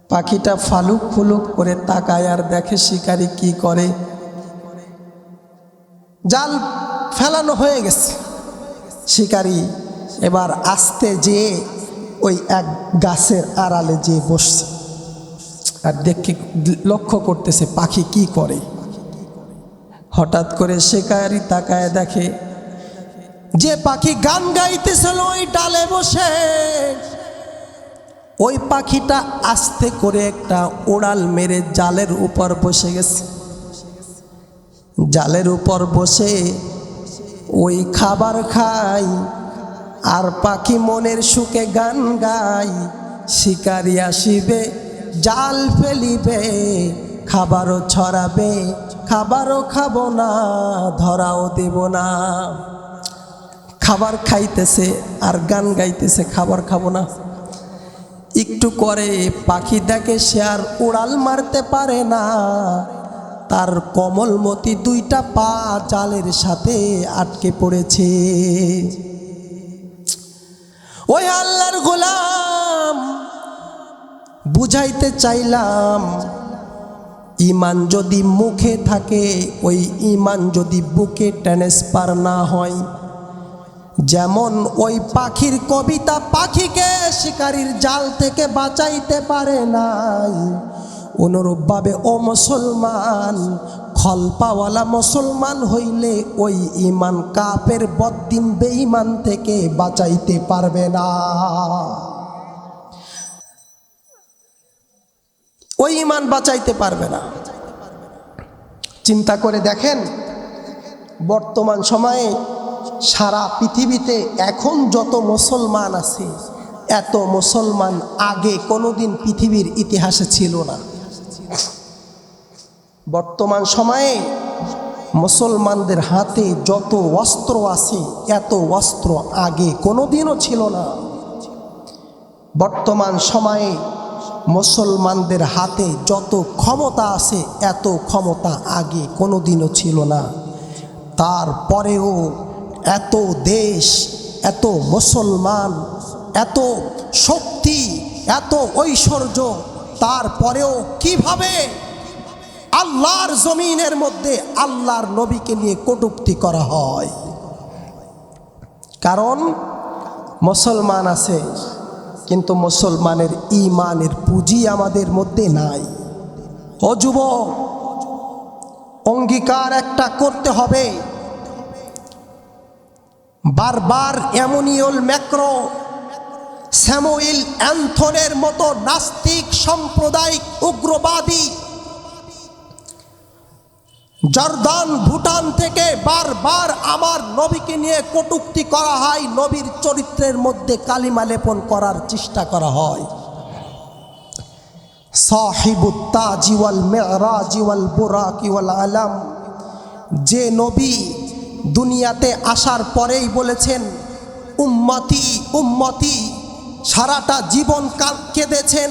পাখিটা ফালুক ফুলুক করে তাকায় আর দেখে শিকারি কি করে। জাল ফেলানো হয়ে গেছে। শিকারি এবার আস্তে যেয়ে ওই এক গাছের আড়ালে যেয়ে বসছে আর দেখে লক্ষ্য করতেছে পাখি কি করে। হঠাৎ করে শিকারি তাকায় দেখে যে পাখি গান গাইতেছিল ওই ডালে বসে, ওই পাখিটা আস্তে করে একটা উড়াল মেরে জালের উপর বসে গেছে। জালের উপর বসে ওই খাবার খাই আর পাখি মনের সুখে গান গাই, শিকারি আসিবে জাল ফেলিবে, খাবারও ছড়াবে, খাবারও খাবো না, ধরাও দেব না। খাবার খাইতেছে আর গান গাইতেছে, খাবার খাবো না। একটু করে পাখি দেখে সে আর উড়াল মারতে পারে না, তার কোমলমতি দুইটা পা জালের সাথে আটকে পড়েছে। ওই আল্লাহর গোলাম বুঝাইতে চাইলাম, ইমান যদি মুখে থাকে, ওই ইমান যদি বুকে ট্রান্সফার না হয়, যেমন ওই পাখির কবিতা পাখিকে শিকারির জাল থেকে বাঁচাইতে পারে নাই, অনুরূপভাবে ও মুসলমান, খলপাওয়ালা মুসলমান হইলে ওই ইমান কাফের বদ্দিন বেঈমান থেকে বাঁচাইতে পারবে না। ওই ইমান বাঁচাইতে পারবে না। চিন্তা করে দেখেন, বর্তমান সময়ে সারা পৃথিবীতে এখন যত মুসলমান আছে, এত মুসলমান আগে কোনোদিন পৃথিবীর ইতিহাসে ছিল না। বর্তমান সময়ে মুসলমানদের হাতে যত অস্ত্র আছে, এত অস্ত্র আগে কোনোদিনও ছিল না। বর্তমান সময়ে মুসলমানদের হাতে যত ক্ষমতা আছে, এত ক্ষমতা আগে কোনোদিনও ছিল না। তারপরেও এত দেশ, এত মুসলমান, এত শক্তি, এত ঐশ্বর্য, তারপরেও কিভাবে আল্লাহর জমিনের মধ্যে আল্লাহর নবীকে নিয়ে কটূক্তি করা হয়। কারণ মুসলমান আছে, কিন্তু মুসলমানের ঈমানের পুঁজি আমাদের মধ্যে নাই। ও যুবক, অঙ্গীকার একটা করতে হবে। বারবার এমনিউল ম্যাক্রো, স্যামুয়েল অ্যান্থনের মতো নাস্তিক সাম্প্রদায়িক উগ্রবাদী জর্দান ভুটান থেকে বারবার আমার নবীকে নিয়ে কটূক্তি করা হয়, নবীর চরিত্রের মধ্যে কালিমা লেপন করার চেষ্টা করা হয়। সাহিবুত তাজি ওয়াল মিরাজি ওয়াল বুরাকি ওয়াল আলাম, যে নবী দুনিয়াতে আসার পরেই বলেছেন উম্মতি উম্মতি, সারাটা জীবন কেঁদেছেন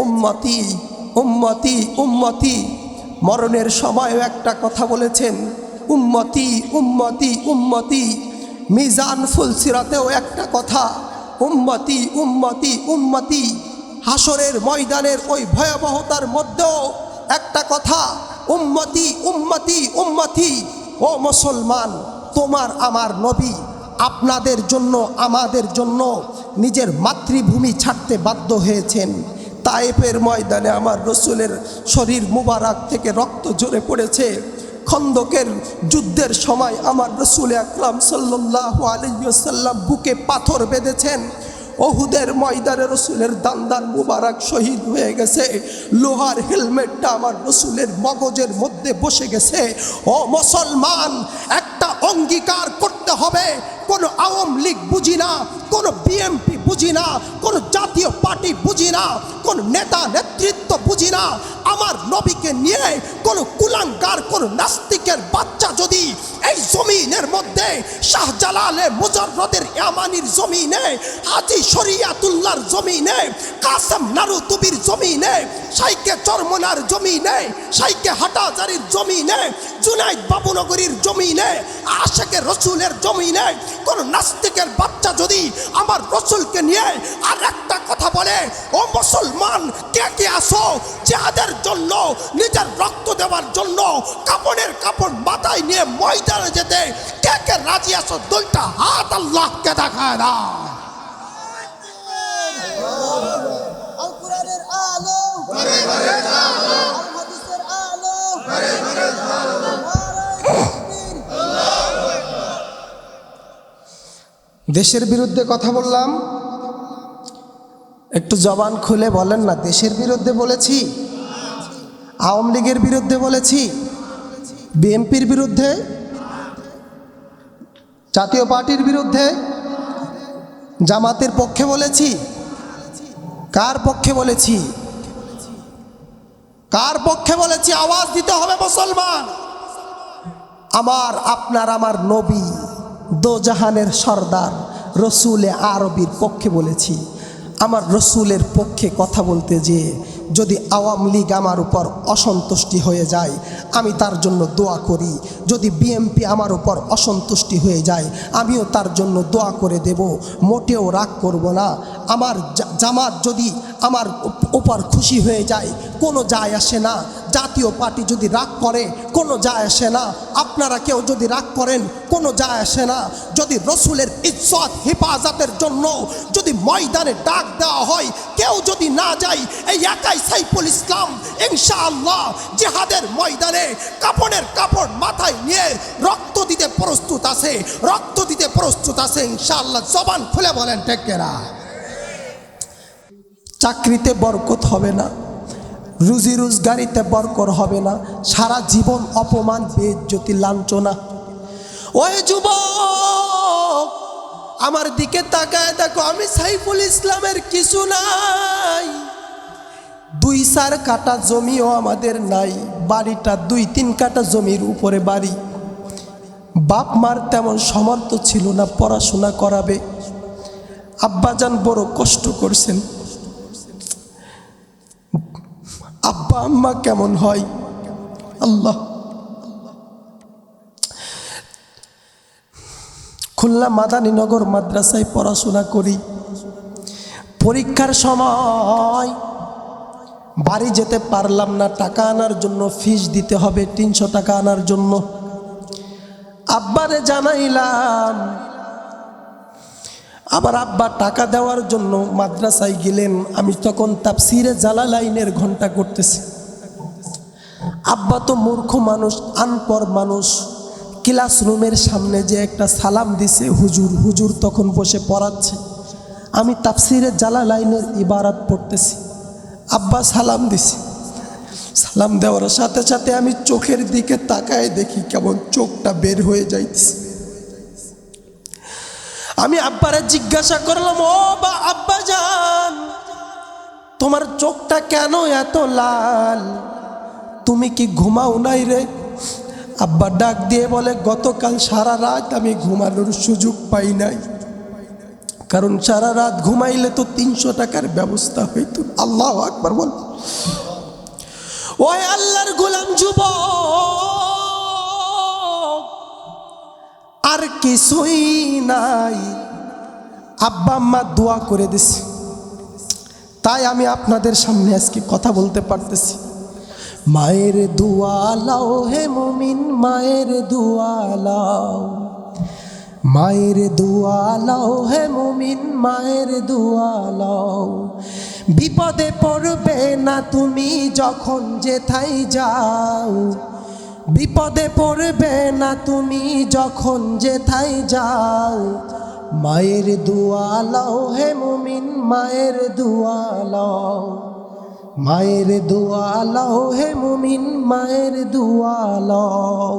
উম্মতি উম্মতি উম্মতি, মরণের সময়ও একটা কথা বলেছেন উম্মতি উম্মতি উম্মতি, মিজান ফুলসিরাতেও একটা কথা উম্মতি উম্মতি উম্মতি, হাসরের ময়দানের ওই ভয়াবহতার মধ্যেও একটা কথা উম্মতি উম্মতি উম্মতি। ও মুসলমান, তোমার আমার নবী আপনাদের জন্য আমাদের জন্য নিজের মাতৃভূমি ছাড়তে বাধ্য হয়েছেন। তায়েফের ময়দানে আমার রসুলের শরীর মুবারক থেকে রক্ত ঝরে পড়েছে। খন্দকের যুদ্ধের সময় আমার রসুল আকরাম সাল্লাল্লাহু আলাইহি ওয়াসাল্লাম বুকে পাথর বেঁধেছেন। ওহুদের ময়দানে রসুলের দান্দার মুবারক শহীদ হয়ে গেছে, লোহার হেলমেটটা আমার রসুলের মগজের মধ্যে বসে গেছে। ও মুসলমান, একটা অঙ্গীকার করতে হবে, কোনো আওয়ামী লীগ বুঝি না, কোনো বিএনপি বুঝি না, কোনো জাতীয় পার্টি বুঝি না, কোনো নেতা নেতৃত্ব বুঝি না, আমার নবীকে নিয়ে কোনো কুলাঙ্গার, কোনো নাস্তিকের বাচ্চা যদি এই জমিনের মধ্যে শাহজালালে মুজাররদের ইয়ামানির জমিনে, হাজী শরিয়াতুল্লাহর জমিনে, কাসেম নারুতুবির জমিনে, শাইখে চরমনার জমিনে, শাইখে হাটাজারির জমিনে, জুনাইদ বাবুনগরীর জমিনে, আশেকে রসুলের জমিনে কোন নাস্তিকের বাচ্চা যদি আমার রসুলকে নিয়ে আর একটা কথা বলে, ও মুসলমান কে কে আসো জিহাদের জন্য, নিজের রক্ত দেওয়ার জন্য কাপড়ের কাপড় মাথায় নিয়ে ময়দানে যেতে কে কে রাজি আসো? দুইটা হাত আল্লাহকে দেখায় না। আল কোরআনের আলো, ঘরে ঘরে আলো, আল হাদিসের আলো, ঘরে ঘরে আলো, দেশের বিরুদ্ধে কথা বললাম, একটু জবান খুলে বলেন না। দেশের বিরুদ্ধে বলেছি, আওয়ামী লীগের বিরুদ্ধে বলেছি, বিএনপির বিরুদ্ধে, জাতীয় পার্টির বিরুদ্ধে, জামাতের পক্ষে বলেছি। কার পক্ষে বলেছি? কার পক্ষে বলেছি? আওয়াজ দিতে হবে মুসলমান। আমার আপনার আমার নবী দোজাহানের সর্দার রসুলে আরবির পক্ষে বলেছি। আমার রসুলের পক্ষে কথা বলতে যেয়ে যদি আওয়ামী লীগ আমার উপর অসন্তুষ্টি হয়ে যায়, আমি তার জন্য দোয়া করি। যদি বিএনপি আমার উপর অসন্তুষ্টি হয়ে যায়, আমিও তার জন্য দোয়া করে দেব, মোটেও রাগ করব না। আমার জামাত যদি আমার উপর খুশি হয়ে যায়, কোনো যায় আসে না। জাতীয় পার্টি যদি রাগ করে, কোনো যায় আসে না। আপনারা কেউ যদি রাগ করেন, কোনো যায় আসে না। যদি রসুলের ইজ্জত হেফাজতের জন্য যদি ময়দানে ডাক দেওয়া হয়, কেউ যদি না যায়, এই একাই সাইফুল ইসলাম ইনশাআল্লাহ জিহাদের ময়দানে কাপড়ের কাপড় মাথায় নিয়ে রক্ত দিতে প্রস্তুত আছে, রক্ত দিতে প্রস্তুত আছে ইনশাআল্লাহ। জবান খুলে বলেন ঠিক কিনা? চাকরিতে বরকত হবে না, রুজি রোজগারিতে বরকত হবে না, সারা জীবন অপমান, বেইজ্জতি, লাঞ্ছনা। ওই যুবক, আমার দিকে তাকায় দেখো, আমি সাইফুল ইসলামের কিছু নাই। 2-4 কাঠা জমিও আমাদের নাই, বাড়িটা 2-3 কাঠা জমির উপরে বাড়ি। বাপ মার তেমন সমর্থ ছিল না পড়াশোনা করাবে। আব্বাজান বড় কষ্ট করছেন। আব্বা আম্মা কেমন হয় আল্লাহ। খুলনা মাদানীনগর মাদ্রাসায় পড়াশোনা করি। পরীক্ষার সময় বাড়ি যেতে পারলাম না, টাকা আনার জন্য ফিস দিতে হবে 300 টাকা আনার জন্য। আব্বারে জানাইলাম, আবার আব্বা টাকা দেওয়ার জন্য মাদ্রাসায় গেলেন। আমি তখন তাফসিরে জালালাইনের ঘন্টা করতেছি। আব্বা তো মূর্খ মানুষ, আনপড় মানুষ, ক্লাসরুমের সামনে যে একটা সালাম দিছে হুজুর, হুজুর তখন বসে পড়াচ্ছে, আমি তাফসিরে জালালাইনের ইবারত পড়তেছি। আব্বা সালাম দিছে, সালাম দেওয়ার সাথে সাথে আমি চোখের দিকে তাকায় দেখি কেমন চোখটা বের হয়ে যাইতেছে। আমি আব্বারে জিজ্ঞাসা করলাম, ও বা আব্বা জান, তোমার চোখটা কেন এত লাল? তুমি কি ঘুমাও নাই রে? আব্বা ডাক দিয়ে বলে, গতকাল সারা রাত আমি ঘুমানোর সুযোগ পাই নাই, কারণ সারা রাত ঘুমাইলে তো 300 টাকার ব্যবস্থা হইতো। আল্লাহু আকবার বল। ওই আল্লাহর গোলাম যুবক, আর কিছুই নাই। আব্বা আম্মা দোয়া করে দিছে, তাই আমি আপনাদের সামনে আজকে কথা বলতে পারতেছি। মায়ের দোয়া লাও হে মুমিন, মায়ের দোয়া লাও, মায়ের দোয়া লাও হে মুমিন, মায়ের দোয়া লাও। বিপদে পড়বে না তুমি যখন যেথায় যাও, বিপদে পড়বে না তুমি যখন যেথায় যাও। মায়ের দোয়া লাও হে মুমিন, মায়ের দোয়া লাও, মায়ের দোয়া লাও হে মুমিন, মায়ের দোয়া লাও।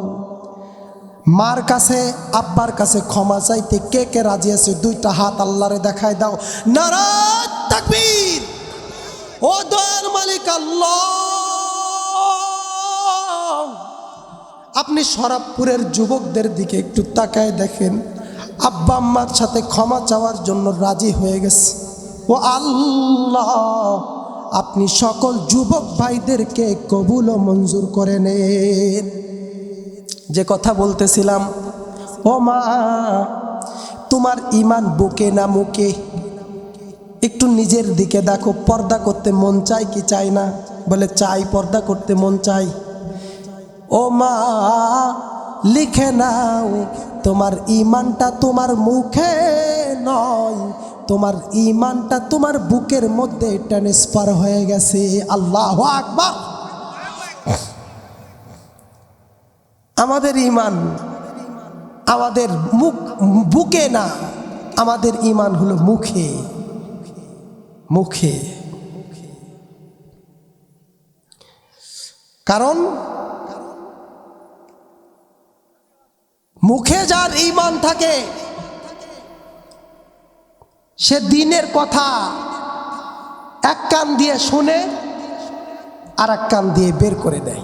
মার কাছে আব্বার কাছে ক্ষমা চাইতে কে কে রাজি আছে? 2টা হাত আল্লাহরে দেখায় দাও। নারায়ে তাকবীর। ও দয়ার মালিক আল্লাহ, আপনি শরাবপুরের যুবকদের দিকে একটু তাকায় দেখেন, আব্বা আম্মার সাথে ক্ষমা চাওয়ার জন্য রাজি হয়ে গেছে। ও আল্লাহ, আপনি সকল যুবক ভাইদেরকে কবুল ও মঞ্জুর করে নেন। যে কথা বলতেছিলাম, ও মা, তোমার ঈমান বুকে না মুখে? একটু নিজের দিকে দেখো, পর্দা করতে মন চাই কি চাই না? বলে চাই, পর্দা করতে মন চাই। ও মা, লিখে নাও, তোমার ঈমানটা তোমার মুখে নয়, তোমার ঈমানটা তোমার বুকের মধ্যে ট্রান্সফার হয়ে গেছে। আল্লাহু আকবার। আমাদের ঈমান আমাদের বুকে না, আমাদের ঈমান হলো মুখে, মুখে। কারণ মুখে যার ঈমান থাকে, সে দ্বীনের কথা এক কান দিয়ে শুনে আর এক কান দিয়ে বের করে দেয়।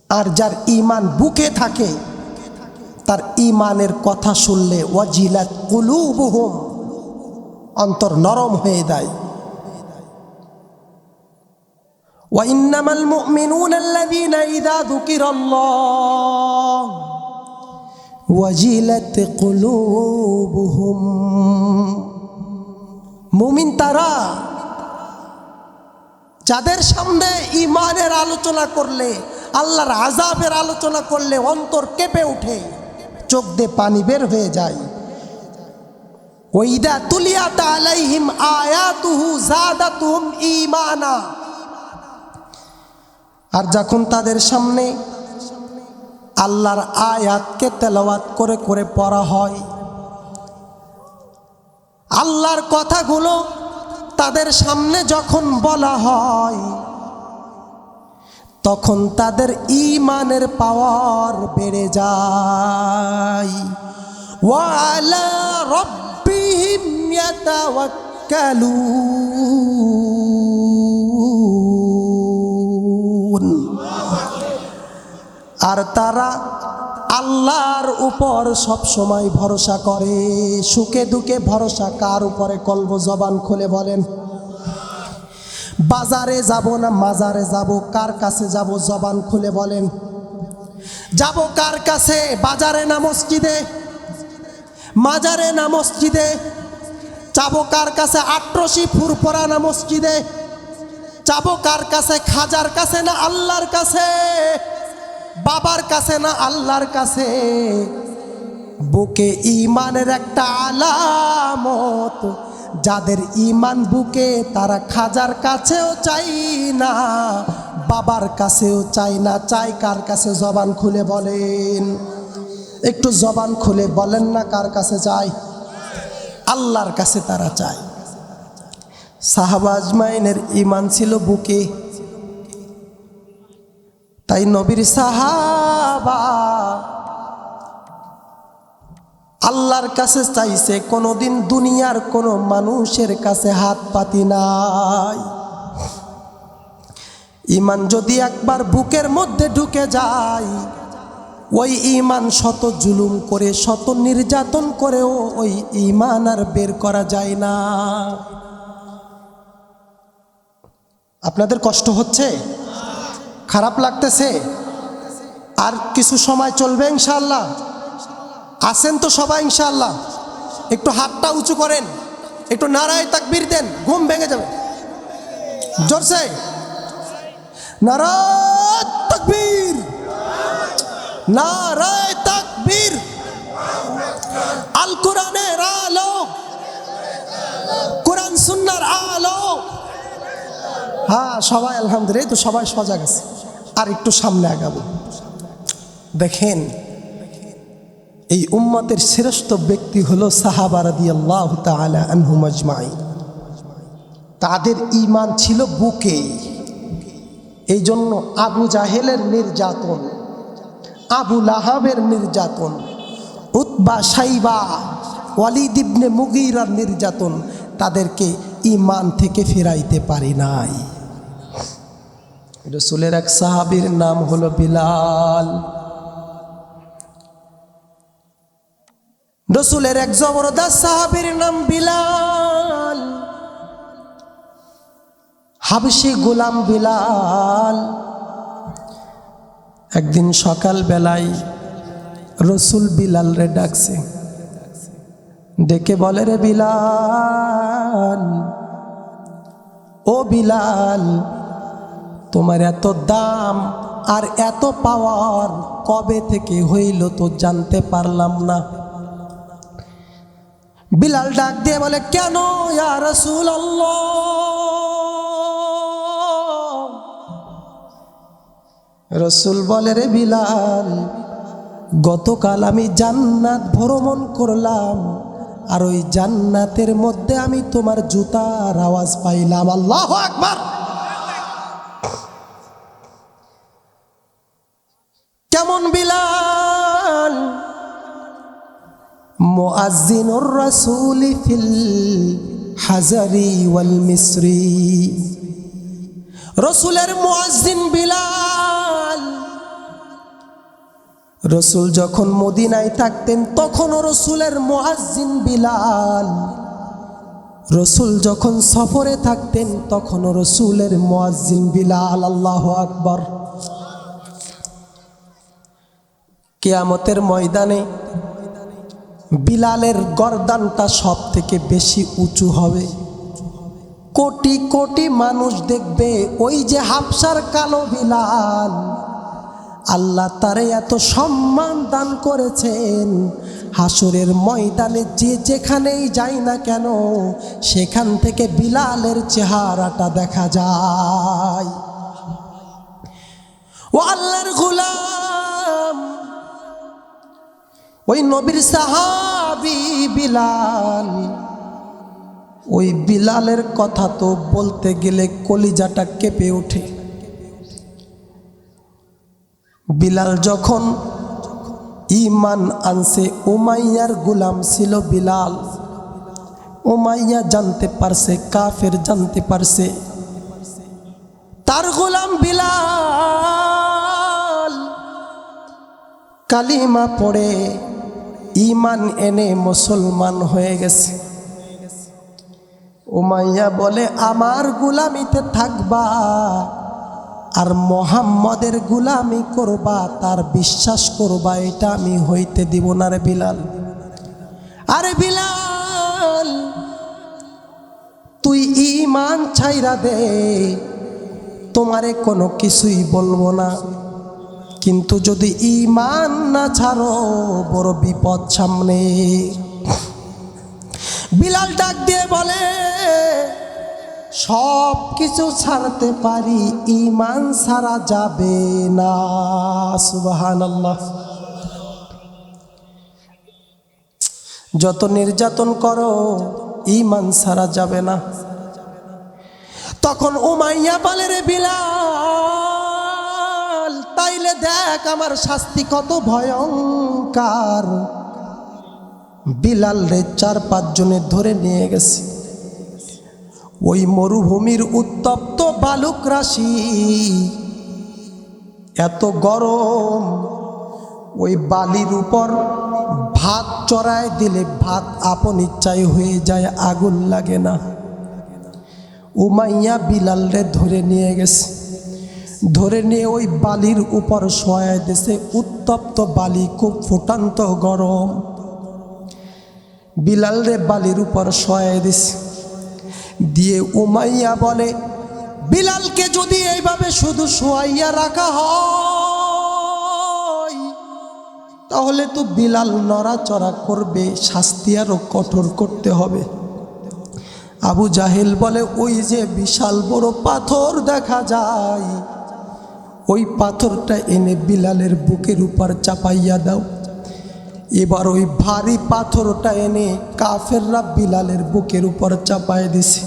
আর যার ঈমান বুকে থাকে, তার ঈমানের কথা শুনলে ওয়াজিলাত কুলুবুহুম, অন্তর নরম হয়ে যায়। ওয়া ইন্নামাল মুমিনুনা আল্লাযীনা ইযা যুকিরাল্লাহ ওয়াজিলাত কুলুবুহুম। মুমিন তারা যাদের সামনে ঈমানের আলোচনা করলে, আল্লাহর আযাবের আলোচনা করলে অন্তর কেঁপে ওঠে, চোখ দিয়ে পানি বের হয়ে যায়। ওয়াইদা তুলিয়াত আলাইহিম আয়াতুহু যাদাতুহুম ঈমানা। আর যখন তাদের সামনে আল্লাহর আয়াতকে তেলাওয়াত করে করে পড়া হয়, আল্লাহর কথাগুলো তাদের সামনে যখন বলা হয়, তখন তাদের ঈমানের পাওয়ার বেড়ে যায়। ওয়া আলা রাব্বিহিম ইয়াতাওয়াক্কালুন। আর তারা আল্লাহর উপর সব সময় ভরসা করে। সুখে দুঃখে ভরসা কার উপরে? কলব জবান খুলে বলেন। বাজারে যাব না মাজারে যাব, কার কাছে যাব? জবান খুলে বলেন। যাব কার কাছে? বাজারে না মসজিদে? মাজারে না মসজিদে? যাব কার কাছে? আট্রসি ফুরফুরা না মসজিদে? চাবো কার কাছে? খাজার কাছে না আল্লাহর কাছে? বাবার কাছে না আল্লাহর কাছে? বুকে ঈমানের একটা আলামত, যাদের ঈমান বুকে তারা খাজার কাছেও চাই না, বাবার কাছেও চাই না। চাই কার কাছে? জবান খুলে বলেন, একটু জবান খুলে বলেন না কার কাছে চাই? আল্লাহর কাছে তারা চায়। সাহাবা আজমাইনের ঈমান ছিল বুকে, তাই নবীর সাহাবা আল্লাহর কাছে চাইছে, কোনোদিন দুনিয়ার কোনো মানুষের কাছে হাত পাতি নাই। ঈমান যদি একবার বুকের মধ্যে ঢুকে যায়, ওই ঈমান শত জুলুম করে, শত নির্যাতন করেও ওই ঈমান আর বের করা যায় না। আপনাদের কষ্ট হচ্ছে? খারাপ লাগতেছে? আর কিছু সময় চলবে ইনশাআল্লাহ? আসেন তো সবাই ইনশাআল্লাহ? একটু হাতটা উঁচু করেন, একটু নারায়ে তাকবীর দেন, ঘুম ভেঙে যাবে। জোরসে নারায়ে তাকবীর, নারায়ে তাকবীর। আল কোরআনের আলো, কোরআন সুন্নাহর আলো। হ্যাঁ সবাই আলহামদুলিল্লাহ, তো সবাই সজাগ আছে। আর একটু সামনে আগাবো। দেখেন এই উম্মতের শ্রেষ্ঠ ব্যক্তি হলো সাহাবা রাদিয়াল্লাহু তাআলা আনহুম আজমাইন। তাদের ঈমান ছিল বুকে। এই জন্য আবু জাহেলের নির্যাতন, আবু লাহাবের নির্যাতন, উতবা সাইবা, ওয়ালিদ ইবনে মুগীরার নির্যাতন তাদেরকে ঈমান থেকে ফিরাইতে পারে নাই। রাসূলের এক সাহাবীর নাম হলো বিলাল। রাসূলের এক জবরদস্ত সাহাবীর নাম বিলাল, হাবশী গোলাম বিলাল। একদিন সকাল বেলায় রাসূল বিলাল রে ডাকছে, ডেকে বলে, রে বিলাল, ও বিলাল, তোমার এত দাম আর এত পাওয়ার কবে থেকে হইল তো জানতে পারলাম না। বিলাল ডাক দিয়ে বলে, কেন ইয়া রাসূলুল্লাহ? রাসূল বলে, রে বিলাল, গতকাল আমি জান্নাত ভ্রমণ করলাম, আর ওই জান্নাতের মধ্যে আমি তোমার জুতার আওয়াজ পাইলাম। আল্লাহু আকবার। কেমন বিলাল? মুআজ্জিনুর রাসূলি ফিল হাজারি ওয়াল মিসরি। রাসূলের মুআজ্জিন বিলাল। রাসূল যখন মদিনায় থাকতেন তখনও রাসূলের মুআজ্জিন বিলাল। রাসূল যখন সফরে থাকতেন তখনও রাসূলের মুআজ্জিন বিলাল। আল্লাহু আকবার। কিয়ামতের ময়দানে বিলালের গর্দানটা সব থেকে বেশি উঁচু হবে। কোটি কোটি মানুষ দেখবে ওই যে হাবশার কালো বিলাল। আল্লাহ তারে এত সম্মান দান করেছেন, হাসরের ময়দানে যে যেখানেই যাই না কেন সেখান থেকে বিলালের চেহারাটা দেখা যায়। ও আল্লাহর গোলাম, ওই নবীর সাহাবী বিলাল, ওই বিলালের কথা তো বলতে গেলে কলিজাটা কেঁপে ওঠে। বিলাল যখন ঈমান আনছে, উমাইয়ার গোলাম ছিল বিলাল। উমাইয়া জানতে পারছে, কাফের জানতে পারছে তার গোলাম বিলাল কালিমা পড়ে ঈমান এনে মুসলমান হয়ে গেছে। উমাইয়া বলে, আমার গোলামিতে থাকবা আর মুহাম্মদের গোলামি করবা, তার বিশ্বাস করবা, এটা আমি হইতে দিব না রে বিলাল। আরে বিলাল, তুই ঈমান ছাইরা দে, তোমারে কোনো কিছুই বলবো না, কিন্তু যদি ঈমান না ছাড়ো বড় বিপদ সামনে। বিলাল ডাক দিয়ে বলে, সব কিছু ছাড়তে পারি, ঈমান ছাড়া যাবে না। সুবহানাল্লাহ। যত নির্যাতন করো ঈমান ছাড়া যাবে না। তখন উমাইয়া বলে, রে বিলাল, তাইলে দেখ আমার শাস্তি কত ভয়ঙ্কর। বিলাল রে 4-5 জনে ধরে নিয়ে গেছে। ওই মরুভূমির উত্তপ্ত বালুক রাশি, এত গরম, ওই বালির উপর ভাত চড়ায় দিলে ভাত আপন ইচ্ছায় হয়ে যায়, আগুন লাগে না। উমাইয়া বিলাল রে ধরে নিয়ে গেছে, ধরে নিয়ে ওই বালির উপর শোয়ায় দিয়েছে। উত্তপ্ত বালি, খুব ফুটান্ত গরম। বিলাল রে বালির উপর শোয়ায় দিছে, দিয়ে উমাইয়া বলে, বিলালকে যদি এইভাবে শুধু শোয়াইয়া রাখা হয় তাহলে তো বিলাল নড়াচড়া করবে, শাস্তি আরো কঠোর করতে হবে। আবু জাহেল বলে, ওই যে বিশাল বড় পাথর দেখা যায়, ওই পাথরটা এনে বিলালের বুকের উপর চাপাইয়া দাও। এবার ওই ভারী পাথরটা এনে কাফেররা বিলালের বুকের উপর চাপায় দিছে।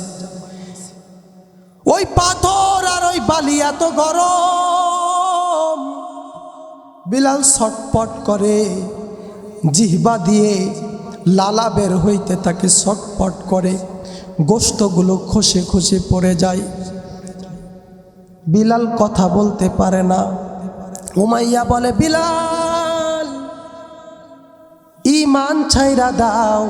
ওই পাথর আর ওই বালি এত গরম, বিলাল ছটপট করে, জিহ্বা দিয়ে লালা বের হইতে থাকে, ছটপট করে, গোশতগুলো খসে খসে পড়ে যায়। বিলাল কথা বলতে পারে না। উমাইয়া বলে, বিলাল ঈমান ছাইরা দাও।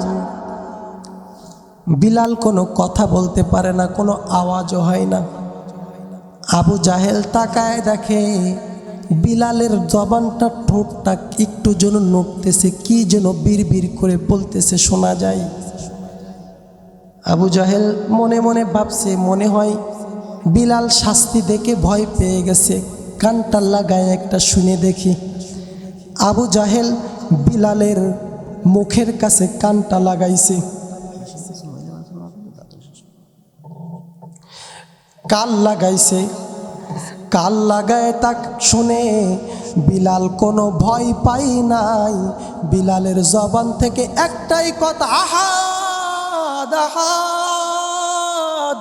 বিলাল কোনো কথা বলতে পারে না, কোনো আওয়াজও হয় না। আবু জাহেল তাকায় দেখে বিলালের জবানটা, ঠোঁটটা একটু যেন নড়তেছে, কি যেন বিড়বিড় করে বলতেছে, শোনা যায়। আবু জাহেল মনে মনে ভাবছে, মনে হয় বিলাল শাস্তি দেখে ভয় পেয়ে গেছে, কানটা লাগায় একটা শুনে দেখি। আবু জাহেল বিলালের মুখের কাছে কানটা লাগাইছে, কাল লাগাইছে। কাল লাগায় তাক শুনে বিলাল কোনো ভয় পাই নাই। বিলালের জবান থেকে একটাই কথা, আহাদ আহাদ।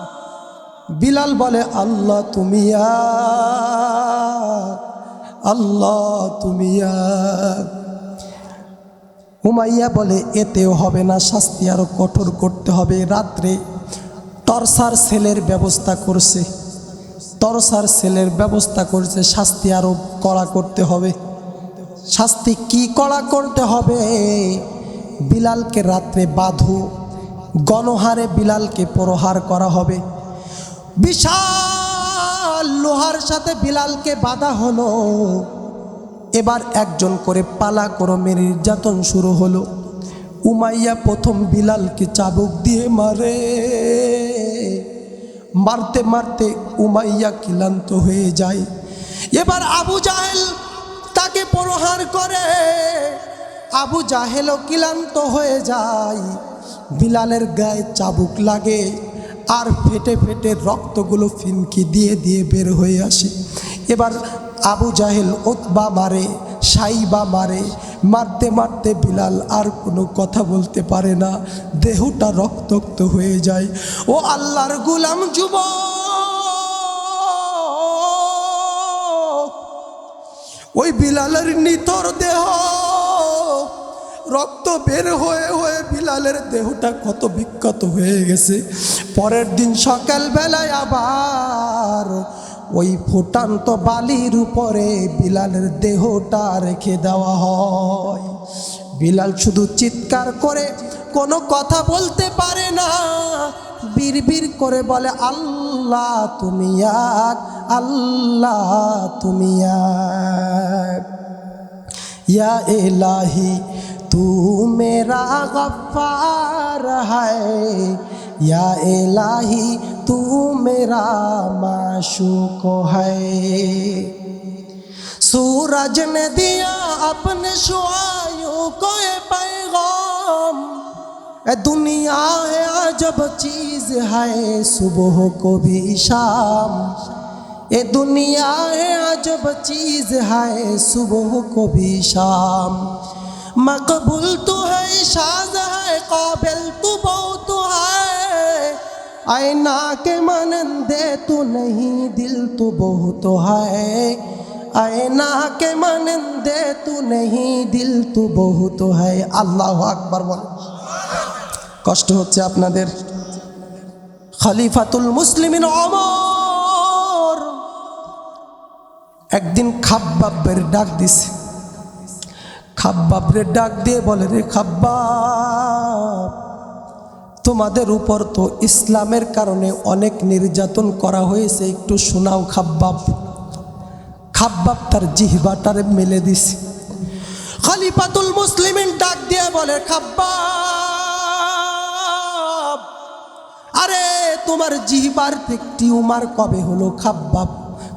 বিলাল বলে, আল্লাহ তুমি এক, আল্লাহ তুমি এক। উমাইয়া বলে, এতেও হবে না, শাস্তি আরো কঠোর করতে হবে। রাত্রে টর্চার সেলের ব্যবস্থা করছে, টর্চার সেলের ব্যবস্থা করছে, শাস্তি আরো কড়া করতে হবে। শাস্তি কি কড়া করতে হবে? বিলালকে রাত্রে বাঁধো, গণহারে বিলালকে প্রহার করা হবে। বিশাল লোহার সাথে বিলালকে বাঁধা হলো। এবার একজন করে পালা ক্রমে নির্যাতন শুরু হলো। উমাইয়া প্রথম বিলালকে চাবুক দিয়ে মারে, মারতে মারতে উমাইয়া ক্লান্ত হয়ে যায়। এবার আবু জাহেল তাকে প্রহার করে, আবু জাহেলও ক্লান্ত হয়ে যায়। বিলালের গায়ে চাবুক লাগে আর ফেটে ফেটে রক্তগুলো ফিনকি দিয়ে দিয়ে বের হয়ে আসে। এবার আবু জাহেল উতবা মারে, সাইবা মারে, মারতে মারতে বিলাল আর কোনো কথা বলতে পারে না, দেহটা রক্তাক্ত হয়ে যায়। ও আল্লাহর গোলাম যুবক, ওই বিলালের নিথর দেহ রক্ত বের হয়ে হয়ে বিলালের দেহটা কত বিক্ষত হয়ে গেছে। পরের দিন সকালবেলায় আবার ওই ফুটান্ত বালির উপরে বিলালের দেহটা রেখে দেওয়া হয়। বিলাল শুধু চিৎকার করে, কোনো কথা বলতে পারে না, বিড়বিড় করে বলে, আল্লাহ তুমি এক, আল্লাহ তুমি এক। या इलाही तू मेरा गफ्फार है, या इलाही तू मेरा माशूक है। सूरज ने दिया अपने शुआयों को ये पैगाम, ए दुनिया है अजब चीज है सुबह को भी शाम। ए दुनिया है अजब चीज है सुबह को भी शाम। मकबूल तो है शाज है काबिल तू बहुत है। आईना के मानंदे तू नहीं दिल तू बहुत है। आईना के मानंदे तू नहीं दिल तू बहुत है। আল্লাহু আকবার বলে। কষ্ট হচ্ছে আপনাদের। খলিফাতুল মুসলিমিন ওমর একদিন খাব্বাবের ডাক দিছে। খাব্বাবরে ডাক দিয়ে বলে, রে খাব্বাব, তোমাদের উপর তো ইসলামের কারণে অনেক নির্যাতন করা হয়েছে, একটু শোনাও খাব্বাব। খাব্বাব তার জিহ্বাটারে মেলে দিছে। খলিফাতুল মুসলিমিন ডাক দিয়ে বলে, খাব্বাব, আরে তোমার জিহ্বার টিউমার কবে হলো খাব্বাব?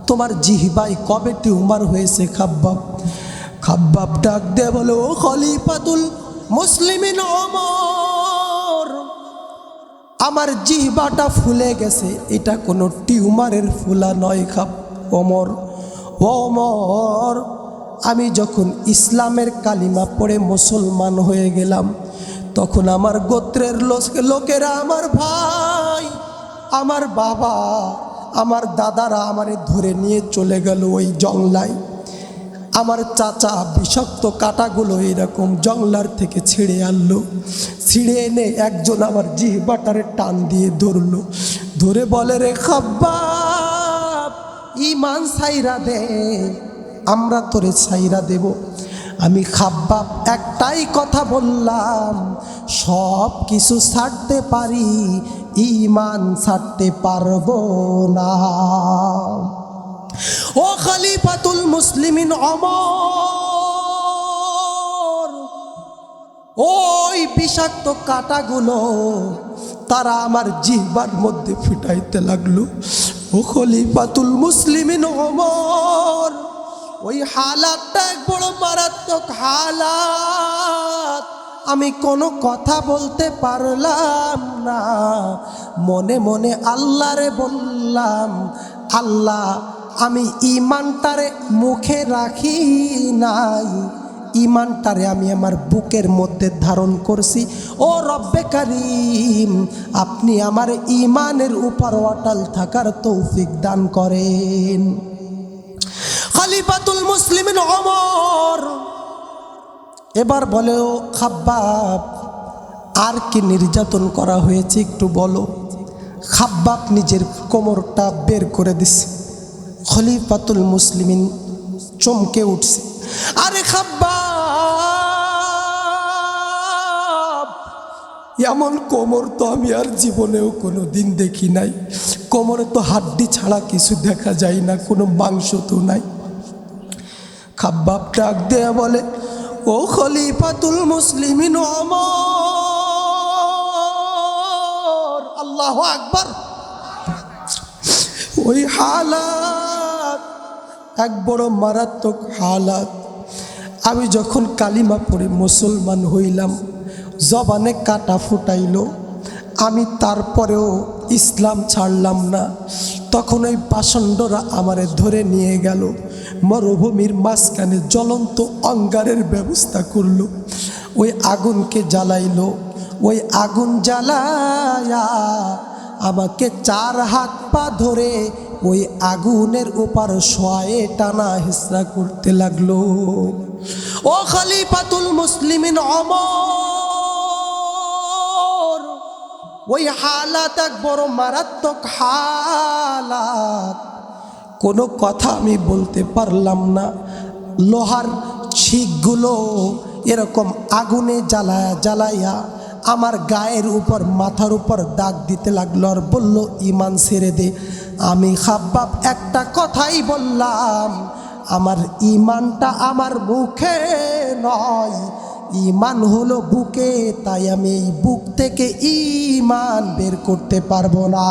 তোমার জিহ্বায় কবে টিউমার হয়েছে খাব্বাব? খাব্বাব ডাক দিয়ে বলে, ও খলিফাতুল মুসলিমিন ওমর, আমার জিহ্বাটা ফুলে গেছে, এটা কোনো টিউমারের ফুলা নয় ওমর। ওমর, আমি যখন ইসলামের কালিমা পড়ে মুসলমান হয়ে গেলাম, তখন আমার গোত্রের লোকেরা, আমার ভাই, আমার বাবা, আমার দাদারা আমারে ধরে নিয়ে চলে গেল ওই জংলায়। আমার চাচা বিষাক্ত কাঁটাগুলো এরকম জংলার থেকে ছিঁড়ে আনলো। ছিঁড়ে এনে একজন আমার জিহ্বাটারে টান দিয়ে ধরলো। ধরে বলে, রে খাব্বাব, ঈমান ছাইরা দে, আমরা তোরে ছাইরা দেব। আমি খাব্বাব একটাই কথা বললাম, সব কিছু ছাড়তে পারি, ঈমান ছাড়তে পারবো না। ও খলিফাতুল মুসলিমিন ওমর, ওই বিষাক্ত কাঁটাগুলো তারা আমার জিহ্বার মধ্যে ফিটাইতে লাগলো। ও খলিফাতুল মুসলিমিন ওমর, ওই হালাতটা এক বড় মারাত্মক হালাত। আমি কোনো কথা বলতে পারলাম না। মনে মনে আল্লাহরে বললাম, আল্লাহ, আমি ঈমানটারে মুখে রাখি নাই, ঈমানটারে আমি আমার বুকের মধ্যে ধারণ করছি। ও রব্বে কারীম, আপনি আমার ঈমানের উপর অটল থাকার তৌফিক দান করেন। খলিফাতুল মুসলিমিন ওমর এবার বলে, ও খাব্বাব, আর কি নির্যাতন করা হয়েছে একটু বলো। খাব্বাব নিজের কোমরটা বের করে দিছে। খলিফাতুল মুসলিমিন চমকে উঠছে। আরে খাব্বাব, এমন কোমর তো আমি আর জীবনেও কোনো দিন দেখি নাই। কোমরে তো হাড্ডি ছাড়া কিছু দেখা যায় না, কোনো মাংস তো নাই। খাব্বাব ডাক দেয়া বলে, ও খলিফাতুল মুসলিমিন ওমর, আল্লাহু আকবার। ওই হালাত এক বড় মারাত্মক হালাত। আমি যখন কালিমা পড়ে মুসলমান হইলাম, জবানে কাটা ফুটাইল, আমি তারপরেও ইসলাম ছাড়লাম না। তখন ওই পাষণ্ডরা আমারে ধরে নিয়ে গেল, মরুভূমির মাঝখানে জ্বলন্ত অঙ্গারের ব্যবস্থা করলো। ওই আগুনকে জ্বালাইলো। ওই আগুন জ্বালায়া আমাকে 4 হাত পা ধরে ওই আগুনের উপর শোয়ে টানা হিসরা করতে লাগলো। ও খলিফাতুল মুসলিমিন ওমর, ওই হালাত এক বড় মারাত্মক হালাত। কোনো কথা আমি বলতে পারলাম না। লোহার ছিকগুলো এরকম আগুনে জ্বালায়া আমার গায়ের উপর, মাথার উপর দাগ দিতে লাগলো আর বলল, ঈমান ছেড়ে দে। আমি খাব্বাব একটা কথাই বললাম, আমার ঈমানটা আমার মুখে নয়, ইমান হলো বুকে, তাই আমি এই বুক থেকে ইমান বের করতে পারবো না।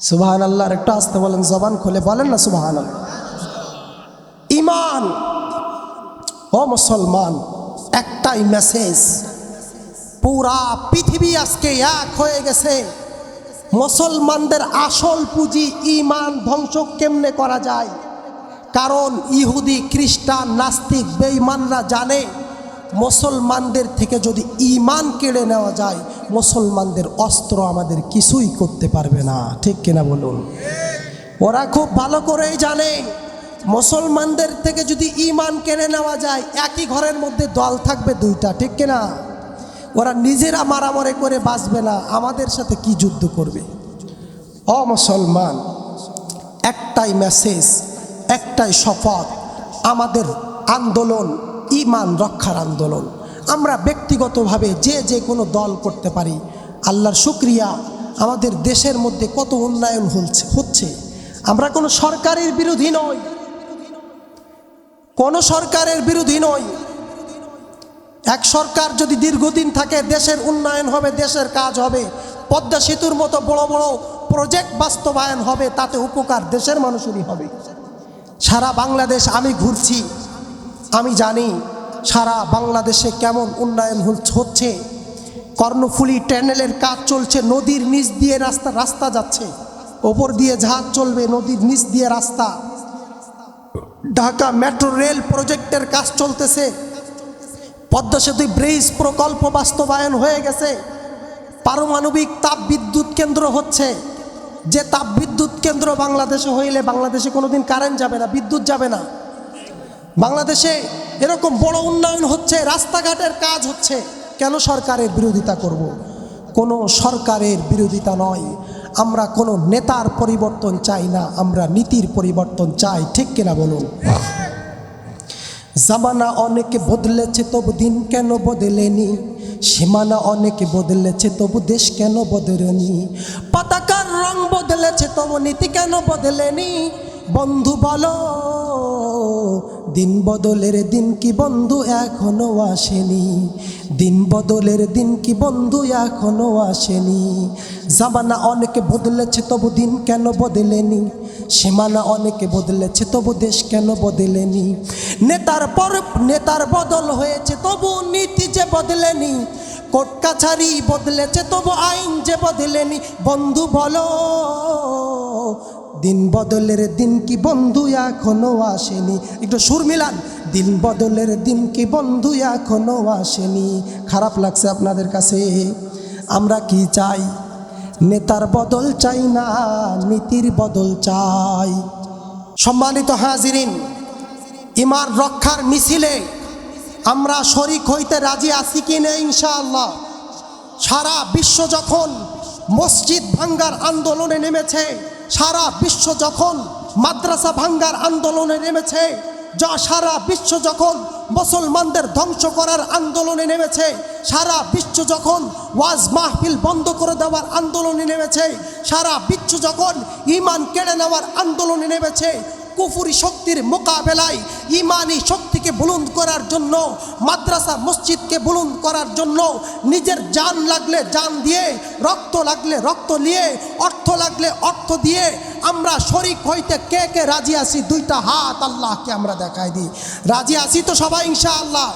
সুবহানাল্লাহ, একটু আসতে বলেন, জবান খুলে বলেন না সুবহানাল্লাহ। ইমান, ও মুসলমান, একটাই মেসেজ। পুরা পৃথিবী আজকে এক হয়ে গেছে। মুসলমানদের আসল পুঁজি ইমান ধ্বংস কেমনে করা যায়? কারণ ইহুদি, খ্রিস্টান, নাস্তিক, বেঈমানরা জানে মুসলমানদের থেকে যদি ইমান কেড়ে নেওয়া যায়, মুসলমানদের অস্ত্র আমাদের কিছুই করতে পারবে না। ঠিক কিনা বলুন? ওরা খুব ভালো করেই জানে মুসলমানদের থেকে যদি ইমান কেড়ে নেওয়া যায়, একই ঘরের মধ্যে দল থাকবে দুইটা। ঠিক কিনা? ওরা নিজেরা মারামারি করে বাঁচবে না, আমাদের সাথে কি যুদ্ধ করবে? ও মুসলমান, একটাই মেসেজ, একটাই শপথ, আমাদের আন্দোলন ইমান রক্ষার আন্দোলন। আমরা ব্যক্তিগতভাবে যে কোনো দল করতে পারি। আল্লাহর শুকরিয়া, আমাদের দেশের মধ্যে কত উন্নয়ন হচ্ছে। আমরা কোনো সরকারের বিরোধী নই, কোনো সরকারের বিরোধী নই। এক সরকার যদি দীর্ঘদিন থাকে, দেশের উন্নয়ন হবে, দেশের কাজ হবে, পদ্মা সেতুর মতো বড় বড় প্রজেক্ট বাস্তবায়ন হবে, তাতে উপকার দেশের মানুষেরই হবে। সারা বাংলাদেশ আমি ঘুরছি, আমি জানি সারা বাংলাদেশে কেমন উন্নয়ন হচ্ছে। কর্ণফুলী টানেলের কাজ চলছে, নদীর নিচ দিয়ে রাস্তা যাচ্ছে, ওপর দিয়ে জাহাজ চলবে, নদীর নিচ দিয়ে রাস্তা। ঢাকা মেট্রো রেল প্রজেক্টের কাজ চলতেছে, পদ্মা সেতু ব্রিজ প্রকল্প বাস্তবায়ন হয়ে গেছে, পারমাণবিক তাপ বিদ্যুৎ কেন্দ্র হচ্ছে। যে তাপ বিদ্যুৎ কেন্দ্র বাংলাদেশে হইলে বাংলাদেশে কোনোদিন কারেন্ট যাবে না, বিদ্যুৎ যাবে না। বাংলাদেশে এরকম বড় উন্নয়ন হচ্ছে, রাস্তাঘাটের কাজ হচ্ছে। কেন সরকারের বিরোধিতা করব? কোনো সরকারের বিরোধিতা নয়। আমরা কোনো নেতার পরিবর্তন চাই না, আমরা নীতির পরিবর্তন চাই। ঠিক কিনা বলুন? জামানা অনেকে বদলেছে, তবু দিন কেন বদলেনি? সীমানা অনেকে বদলেছে, তবু দেশ কেন বদলেনি? পতাকার রং বদলেছে, তবু নীতি কেন বদলেনি? বন্ধু বলো, দিন বদলের দিন কি বন্ধু এখনো আসেনি? দিন বদলের দিন কি বন্ধু এখনো আসেনি? জামানা অনেকে বদলেছে, তবু দিন কেন বদলেনি? সীমানা অনেকে বদলেছে, তবু দেশ কেন বদলেনি? নেতার বদল হয়েছে, তবু নীতি যে বদলেনি। কোর্ট কাছারি বদলেছে, তবু আইন যে বদলেনি। বন্ধু বলো, দিন বদলের দিন কি বন্ধু এখনো আসেনি? একটু সুর মিলান। দিন বদলের দিন কি বন্ধু এখনো আসেনি? খারাপ লাগছে আপনাদের কাছে? আমরা কি চাই? নেতার বদল চাই না, নীতির বদল চাই। সম্মানিত হাজিরিন, ইমান রক্ষার মিছিলে আমরা শরিক হইতে রাজি আছি কি না? ইনশাআল্লাহ। সারা বিশ্ব যখন মসজিদ ভাঙ্গার আন্দোলনে নেমেছে, সারা বিশ্ব যখন মাদ্রাসা ভাঙ্গার আন্দোলনে নেমেছে, সারা বিশ্ব যখন মুসলমানদের ধ্বংস করার আন্দোলনে নেমেছে, সারা বিশ্ব যখন ওয়াজ মাহফিল বন্ধ করে দেওয়ার আন্দোলনে নেমেছে, সারা বিশ্ব যখন ঈমান কেড়ে নেওয়ার আন্দোলনে নেমেছে, কুফরি শক্তির মোকাবেলায় ইমানি শক্তিকে বুলন্দ করার জন্য, মাদ্রাসা মসজিদকে বুলন্দ করার জন্য নিজের জান লাগলে জান দিয়ে, রক্ত লাগলে রক্ত নিয়ে, অর্থ লাগলে অর্থ দিয়ে আমরা শরিক হইতে কে কে রাজি আছি? দুইটা হাত আল্লাহকে আমরা দেখাই দিই। রাজি আছি তো সবাই ইনশাআল্লাহ?